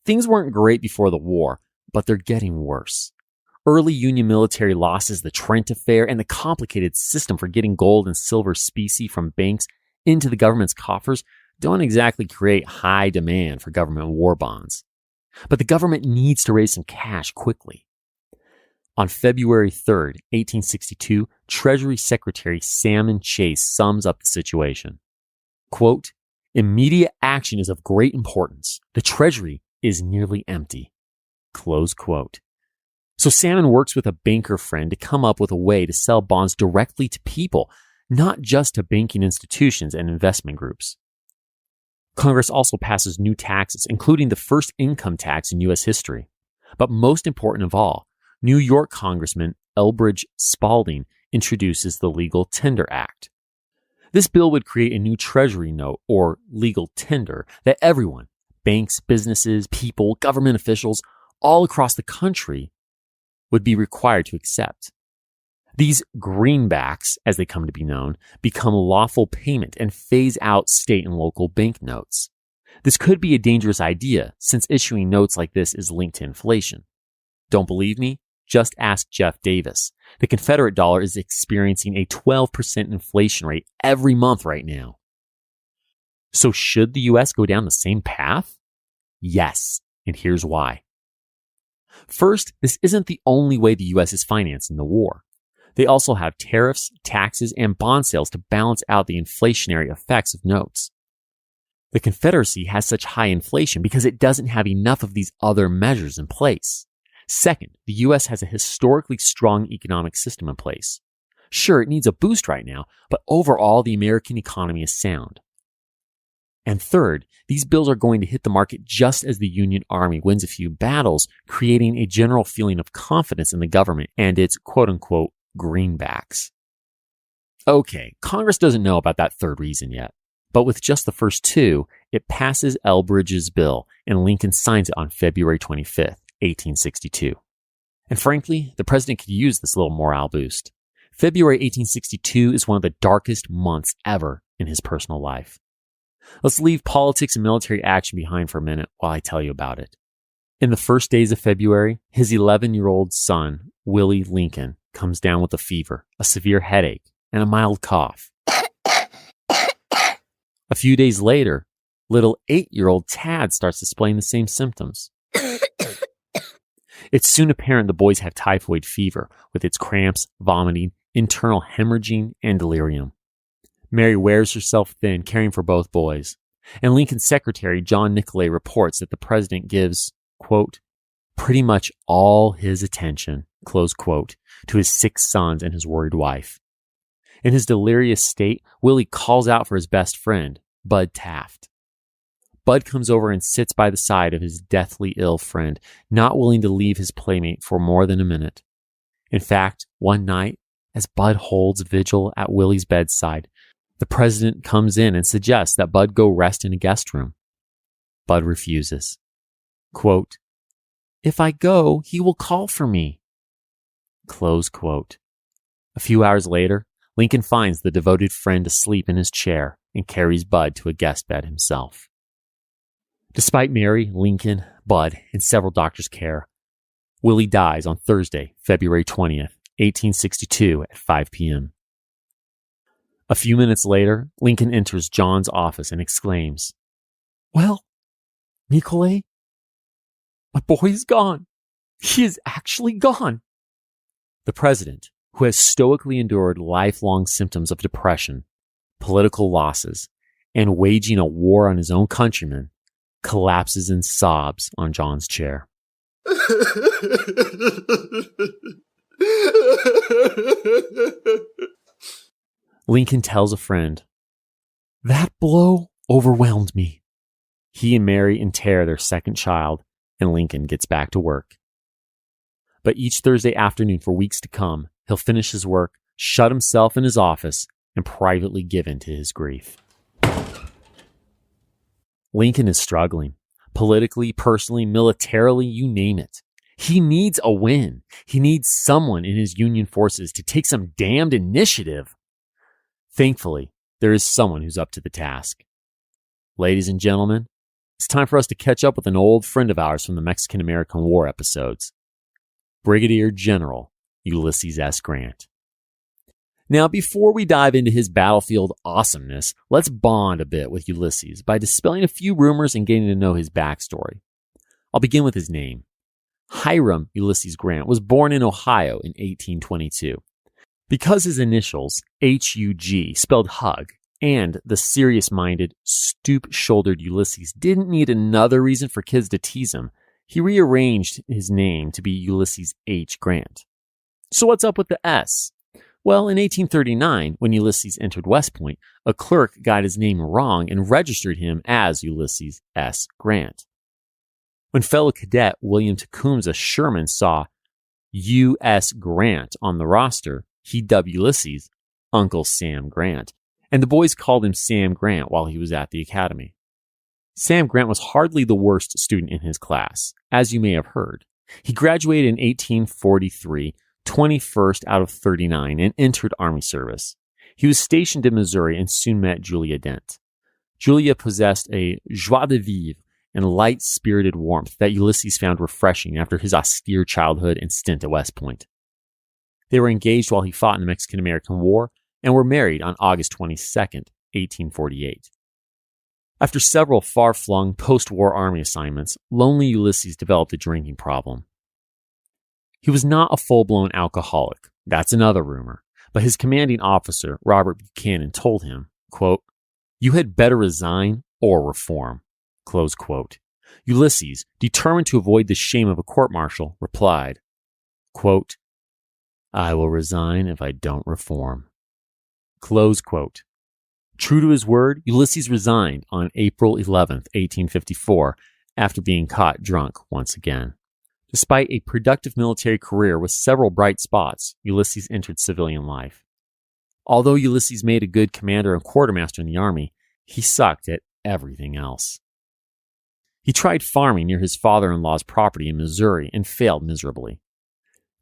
Things weren't great before the war, but they're getting worse. Early Union military losses, the Trent Affair, and the complicated system for getting gold and silver specie from banks into the government's coffers don't exactly create high demand for government war bonds. But the government needs to raise some cash quickly. On February 3rd, 1862, Treasury Secretary Salmon Chase sums up the situation. Quote, "Immediate action is of great importance. The Treasury is nearly empty." Close quote. So Salmon works with a banker friend to come up with a way to sell bonds directly to people, not just to banking institutions and investment groups. Congress also passes new taxes, including the first income tax in U.S. history. But most important of all, New York Congressman Elbridge Spalding introduces the Legal Tender Act. This bill would create a new treasury note, or legal tender, that everyone, banks, businesses, people, government officials, all across the country, would be required to accept. These greenbacks, as they come to be known, become lawful payment and phase out state and local banknotes. This could be a dangerous idea, since issuing notes like this is linked to inflation. Don't believe me? Just ask Jeff Davis. The Confederate dollar is experiencing a 12% inflation rate every month right now. So should the U.S. go down the same path? Yes, and here's why. First, this isn't the only way the U.S. is financing the war. They also have tariffs, taxes, and bond sales to balance out the inflationary effects of notes. The Confederacy has such high inflation because it doesn't have enough of these other measures in place. Second, the U.S. has a historically strong economic system in place. Sure, it needs a boost right now, but overall, the American economy is sound. And third, these bills are going to hit the market just as the Union Army wins a few battles, creating a general feeling of confidence in the government and its quote-unquote greenbacks. Okay, Congress doesn't know about that third reason yet, but with just the first two, it passes Elbridge's bill and Lincoln signs it on February 25th, 1862. And frankly, the president could use this little morale boost. February 1862 is one of the darkest months ever in his personal life. Let's leave politics and military action behind for a minute while I tell you about it. In the first days of February, his 11-year-old son, Willie Lincoln, comes down with a fever, a severe headache, and a mild cough. A few days later, little 8-year-old Tad starts displaying the same symptoms. It's soon apparent the boys have typhoid fever, with its cramps, vomiting, internal hemorrhaging, and delirium. Mary wears herself thin, caring for both boys. And Lincoln's secretary, John Nicolay, reports that the president gives, quote, pretty much all his attention, close quote, to his 6 sons and his worried wife. In his delirious state, Willie calls out for his best friend, Bud Taft. Bud comes over and sits by the side of his deathly ill friend, not willing to leave his playmate for more than a minute. In fact, one night, as Bud holds vigil at Willie's bedside, the president comes in and suggests that Bud go rest in a guest room. Bud refuses. Quote, "If I go, he will call for me." Close quote. A few hours later, Lincoln finds the devoted friend asleep in his chair and carries Bud to a guest bed himself. Despite Mary, Lincoln, Bud, and several doctors' care, Willie dies on Thursday, February 20th, 1862 at 5 p.m. A few minutes later, Lincoln enters John's office and exclaims, "Well, Nicolay, my boy is gone. He is actually gone." The president, who has stoically endured lifelong symptoms of depression, political losses, and waging a war on his own countrymen, collapses in sobs on John's chair. Lincoln tells a friend, "That blow overwhelmed me." He and Mary inter their second child, and Lincoln gets back to work. But each Thursday afternoon for weeks to come, he'll finish his work, shut himself in his office, and privately give in to his grief. Lincoln is struggling. Politically, personally, militarily, you name it. He needs a win. He needs someone in his Union forces to take some damned initiative. Thankfully, there is someone who's up to the task. Ladies and gentlemen, it's time for us to catch up with an old friend of ours from the Mexican-American War episodes, Brigadier General Ulysses S. Grant. Now, before we dive into his battlefield awesomeness, let's bond a bit with Ulysses by dispelling a few rumors and getting to know his backstory. I'll begin with his name. Hiram Ulysses Grant was born in Ohio in 1822. Because his initials, HUG, spelled hug, and the serious-minded, stoop-shouldered Ulysses didn't need another reason for kids to tease him, he rearranged his name to be Ulysses H. Grant. So what's up with the S? Well, in 1839, when Ulysses entered West Point, a clerk got his name wrong and registered him as Ulysses S. Grant. When fellow cadet William Tecumseh Sherman saw U.S. Grant on the roster, he dubbed Ulysses Uncle Sam Grant, and the boys called him Sam Grant while he was at the academy. Sam Grant was hardly the worst student in his class, as you may have heard. He graduated in 1843, 21st out of 39, and entered Army service. He was stationed in Missouri and soon met Julia Dent. Julia possessed a joie de vivre and light-spirited warmth that Ulysses found refreshing after his austere childhood and stint at West Point. They were engaged while he fought in the Mexican-American War and were married on August 22, 1848. After several far-flung post-war Army assignments, lonely Ulysses developed a drinking problem. He was not a full-blown alcoholic, that's another rumor, but his commanding officer, Robert Buchanan, told him, quote, "You had better resign or reform," close quote. Ulysses, determined to avoid the shame of a court-martial, replied, quote, "I will resign if I don't reform," close quote. True to his word, Ulysses resigned on April 11, 1854, after being caught drunk once again. Despite a productive military career with several bright spots, Ulysses entered civilian life. Although Ulysses made a good commander and quartermaster in the Army, he sucked at everything else. He tried farming near his father-in-law's property in Missouri and failed miserably.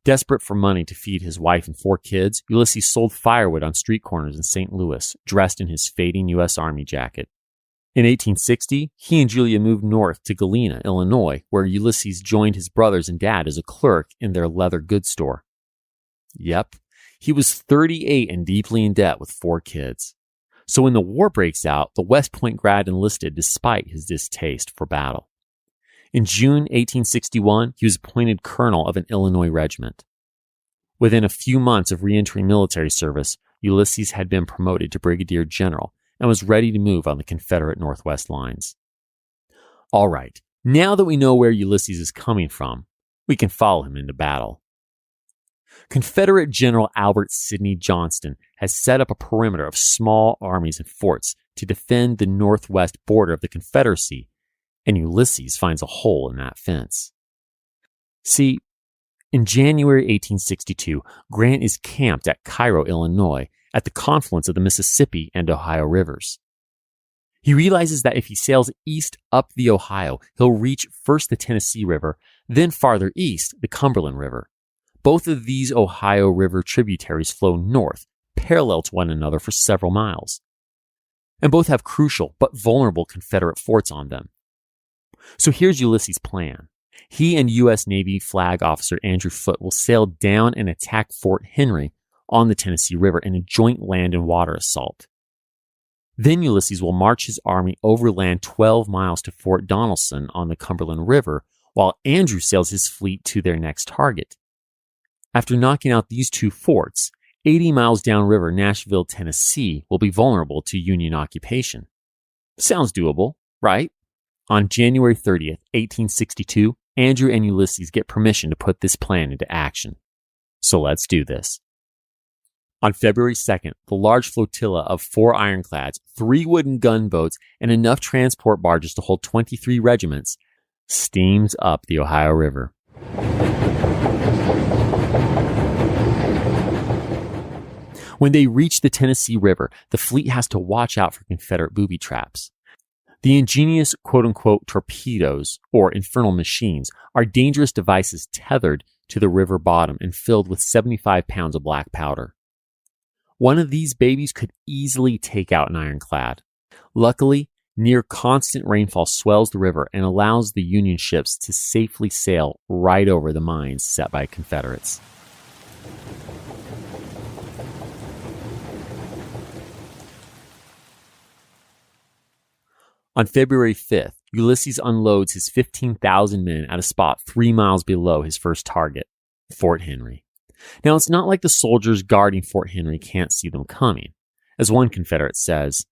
Desperate for money to feed his wife and 4 kids, Ulysses sold firewood on street corners in St. Louis, dressed in his fading U.S. Army jacket. In 1860, he and Julia moved north to Galena, Illinois, where Ulysses joined his brothers and dad as a clerk in their leather goods store. Yep, he was 38 and deeply in debt with 4 kids. So when the war breaks out, the West Point grad enlisted despite his distaste for battle. In June 1861, he was appointed colonel of an Illinois regiment. Within a few months of re-entering military service, Ulysses had been promoted to brigadier general and was ready to move on the Confederate Northwest lines. All right, now that we know where Ulysses is coming from, we can follow him into battle. Confederate General Albert Sidney Johnston has set up a perimeter of small armies and forts to defend the northwest border of the Confederacy, and Ulysses finds a hole in that fence. See, in January 1862, Grant is camped at Cairo, Illinois, at the confluence of the Mississippi and Ohio rivers. He realizes that if he sails east up the Ohio, he'll reach first the Tennessee River, then farther east, the Cumberland River. Both of these Ohio River tributaries flow north, parallel to one another for several miles. And both have crucial but vulnerable Confederate forts on them. So here's Ulysses' plan. He and U.S. Navy flag officer Andrew Foote will sail down and attack Fort Henry on the Tennessee River in a joint land and water assault. Then Ulysses will march his army overland 12 miles to Fort Donelson on the Cumberland River, while Andrew sails his fleet to their next target. After knocking out these 2 forts, 80 miles downriver Nashville, Tennessee will be vulnerable to Union occupation. Sounds doable, right? On January 30th, 1862, Andrew and Ulysses get permission to put this plan into action. So let's do this. On February 2nd, the large flotilla of 4 ironclads, 3 wooden gunboats, and enough transport barges to hold 23 regiments steams up the Ohio River. When they reach the Tennessee River, the fleet has to watch out for Confederate booby traps. The ingenious quote-unquote torpedoes, or infernal machines, are dangerous devices tethered to the river bottom and filled with 75 pounds of black powder. One of these babies could easily take out an ironclad. Luckily, near constant rainfall swells the river and allows the Union ships to safely sail right over the mines set by Confederates. On February 5th, Ulysses unloads his 15,000 men at a spot 3 miles below his first target, Fort Henry. Now, it's not like the soldiers guarding Fort Henry can't see them coming. As one Confederate says,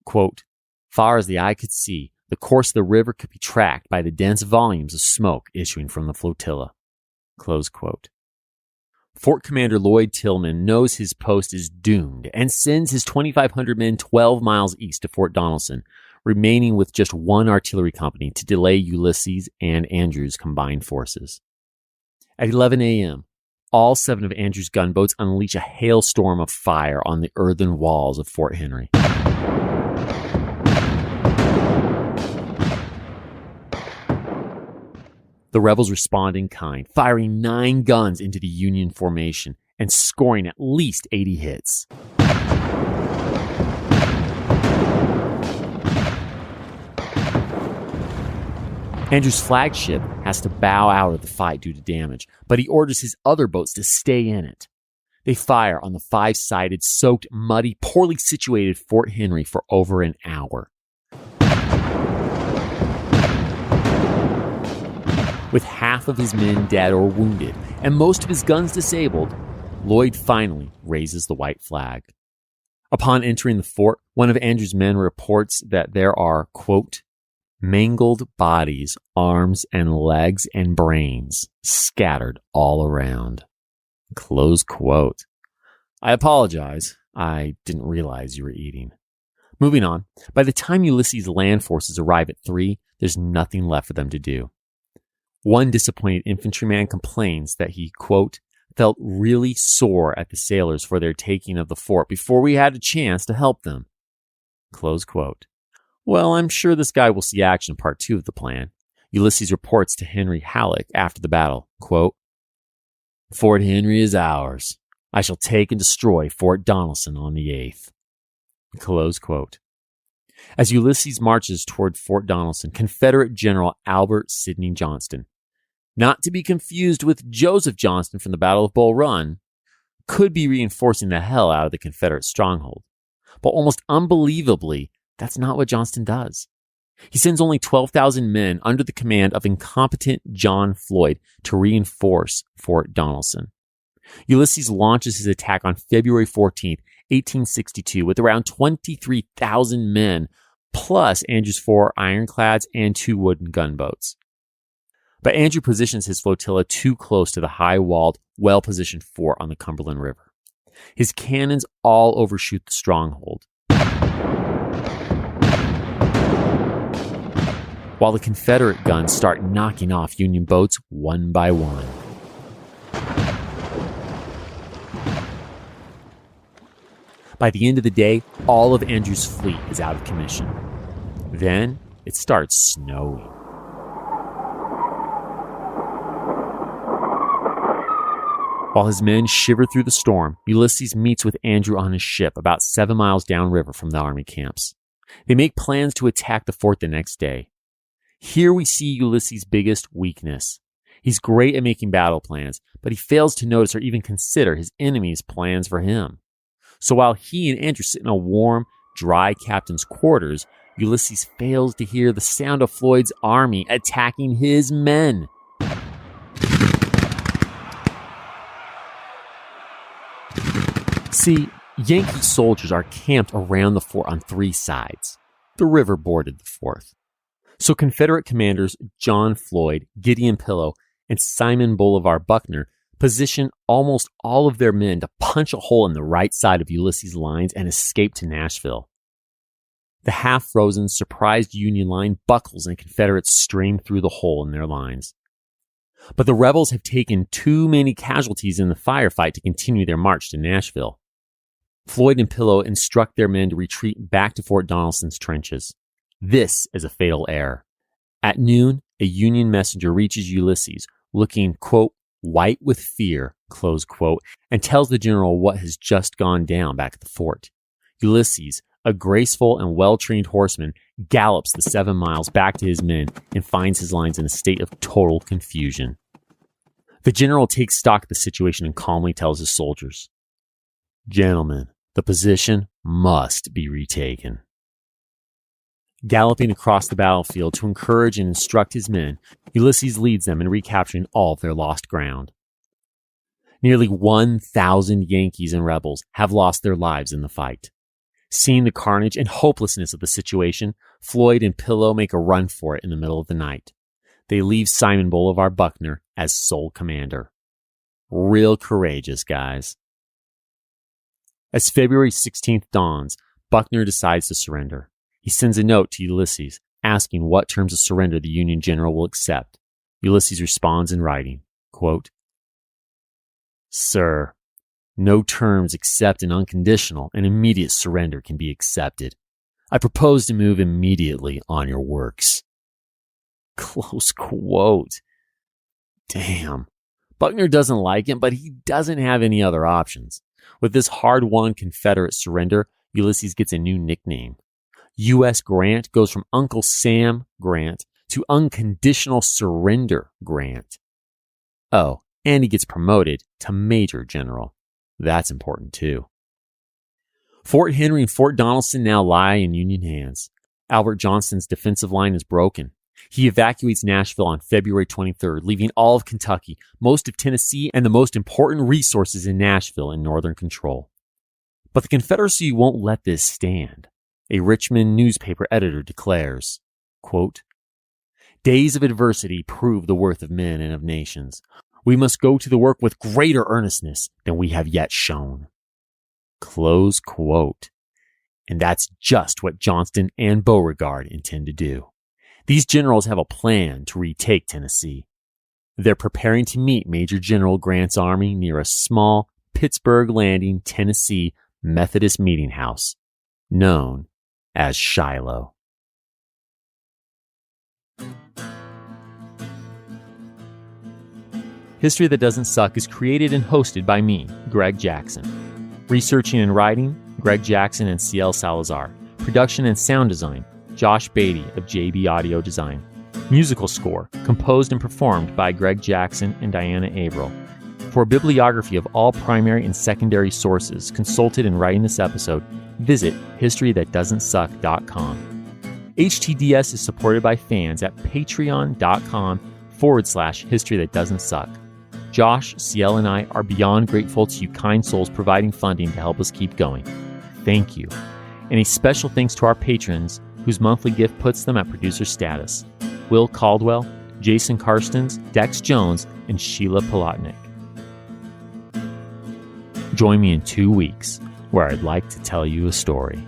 quote, "Far as the eye could see, the course of the river could be tracked by the dense volumes of smoke issuing from the flotilla." Close quote. Fort Commander Lloyd Tillman knows his post is doomed and sends his 2,500 men 12 miles east to Fort Donelson, remaining with just one artillery company to delay Ulysses and Andrew's combined forces. At 11 a.m., all 7 of Andrew's gunboats unleash a hailstorm of fire on the earthen walls of Fort Henry. The rebels respond in kind, firing 9 guns into the Union formation and scoring at least 80 hits. Andrew's flagship has to bow out of the fight due to damage, but he orders his other boats to stay in it. They fire on the 5-sided, soaked, muddy, poorly situated Fort Henry for over an hour. With half of his men dead or wounded, and most of his guns disabled, Lloyd finally raises the white flag. Upon entering the fort, one of Andrew's men reports that there are, quote, "mangled bodies, arms and legs and brains scattered all around." Close quote. I apologize. I didn't realize you were eating. Moving on. By the time Ulysses' land forces arrive at 3, there's nothing left for them to do. One disappointed infantryman complains that he, quote, "felt really sore at the sailors for their taking of the fort before we had a chance to help them." Close quote. Well, I'm sure this guy will see action in part 2 of the plan. Ulysses reports to Henry Halleck after the battle, quote, "Fort Henry is ours. I shall take and destroy Fort Donelson on the 8th. Close quote. As Ulysses marches toward Fort Donelson, Confederate General Albert Sidney Johnston, not to be confused with Joseph Johnston from the Battle of Bull Run, could be reinforcing the hell out of the Confederate stronghold. But almost unbelievably, that's not what Johnston does. He sends only 12,000 men under the command of incompetent John Floyd to reinforce Fort Donelson. Ulysses launches his attack on February 14th, 1862, with around 23,000 men, plus Andrew's 4 ironclads and 2 wooden gunboats. But Andrew positions his flotilla too close to the high-walled, well-positioned fort on the Cumberland River. His cannons all overshoot the stronghold, while the Confederate guns start knocking off Union boats one by one. By the end of the day, all of Andrew's fleet is out of commission. Then it starts snowing. While his men shiver through the storm, Ulysses meets with Andrew on his ship about 7 miles downriver from the army camps. They make plans to attack the fort the next day. Here we see Ulysses' biggest weakness. He's great at making battle plans, but he fails to notice or even consider his enemy's plans for him. So while he and Andrew sit in a warm, dry captain's quarters, Ulysses fails to hear the sound of Floyd's army attacking his men. See, Yankee soldiers are camped around the fort on 3 sides. The river bordered the 4th. So Confederate commanders John Floyd, Gideon Pillow, and Simon Bolivar Buckner position almost all of their men to punch a hole in the right side of Ulysses' lines and escape to Nashville. The half-frozen, surprised Union line buckles and Confederates stream through the hole in their lines. But the rebels have taken too many casualties in the firefight to continue their march to Nashville. Floyd and Pillow instruct their men to retreat back to Fort Donelson's trenches. This is a fatal error. At noon, a Union messenger reaches Ulysses, looking, quote, white with fear, close quote, and tells the general what has just gone down back at the fort. Ulysses, a graceful and well-trained horseman, gallops the 7 miles back to his men and finds his lines in a state of total confusion. The general takes stock of the situation and calmly tells his soldiers, "Gentlemen, the position must be retaken." Galloping across the battlefield to encourage and instruct his men, Ulysses leads them in recapturing all of their lost ground. Nearly 1,000 Yankees and rebels have lost their lives in the fight. Seeing the carnage and hopelessness of the situation, Floyd and Pillow make a run for it in the middle of the night. They leave Simon Bolivar Buckner as sole commander. Real courageous, guys. As February 16th dawns, Buckner decides to surrender. He sends a note to Ulysses asking what terms of surrender the Union general will accept. Ulysses responds in writing, quote, "Sir, no terms except an unconditional and immediate surrender can be accepted. I propose to move immediately on your works." Close quote. Damn. Buckner doesn't like him, but he doesn't have any other options. With this hard-won Confederate surrender, Ulysses gets a new nickname. U.S. Grant goes from Uncle Sam Grant to Unconditional Surrender Grant. Oh, and he gets promoted to Major General. That's important too. Fort Henry and Fort Donelson now lie in Union hands. Albert Johnston's defensive line is broken. He evacuates Nashville on February 23rd, leaving all of Kentucky, most of Tennessee, and the most important resources in Nashville in northern control. But the Confederacy won't let this stand. A Richmond newspaper editor declares, quote, "Days of adversity prove the worth of men and of nations. We must go to the work with greater earnestness than we have yet shown." Close quote. And that's just what Johnston and Beauregard intend to do. These generals have a plan to retake Tennessee. They're preparing to meet Major General Grant's army near a small Pittsburgh Landing, Tennessee Methodist meeting house, known as Shiloh. History That Doesn't Suck is created and hosted by me, Greg Jackson. Researching and writing, Greg Jackson and CL Salazar. Production and sound design, Josh Beatty of JB Audio Design. Musical score, composed and performed by Greg Jackson and Diana Averill. For a bibliography of all primary and secondary sources consulted in writing this episode, visit historythatdoesn'tsuck.com. HTDS is supported by fans at patreon.com/History That Doesn't Suck. Josh, CL, and I are beyond grateful to you kind souls providing funding to help us keep going. Thank you. And a special thanks to our patrons whose monthly gift puts them at producer status: Will Caldwell, Jason Karstens, Dex Jones, and Sheila Polotnik. Join me in 2 weeks where I'd like to tell you a story.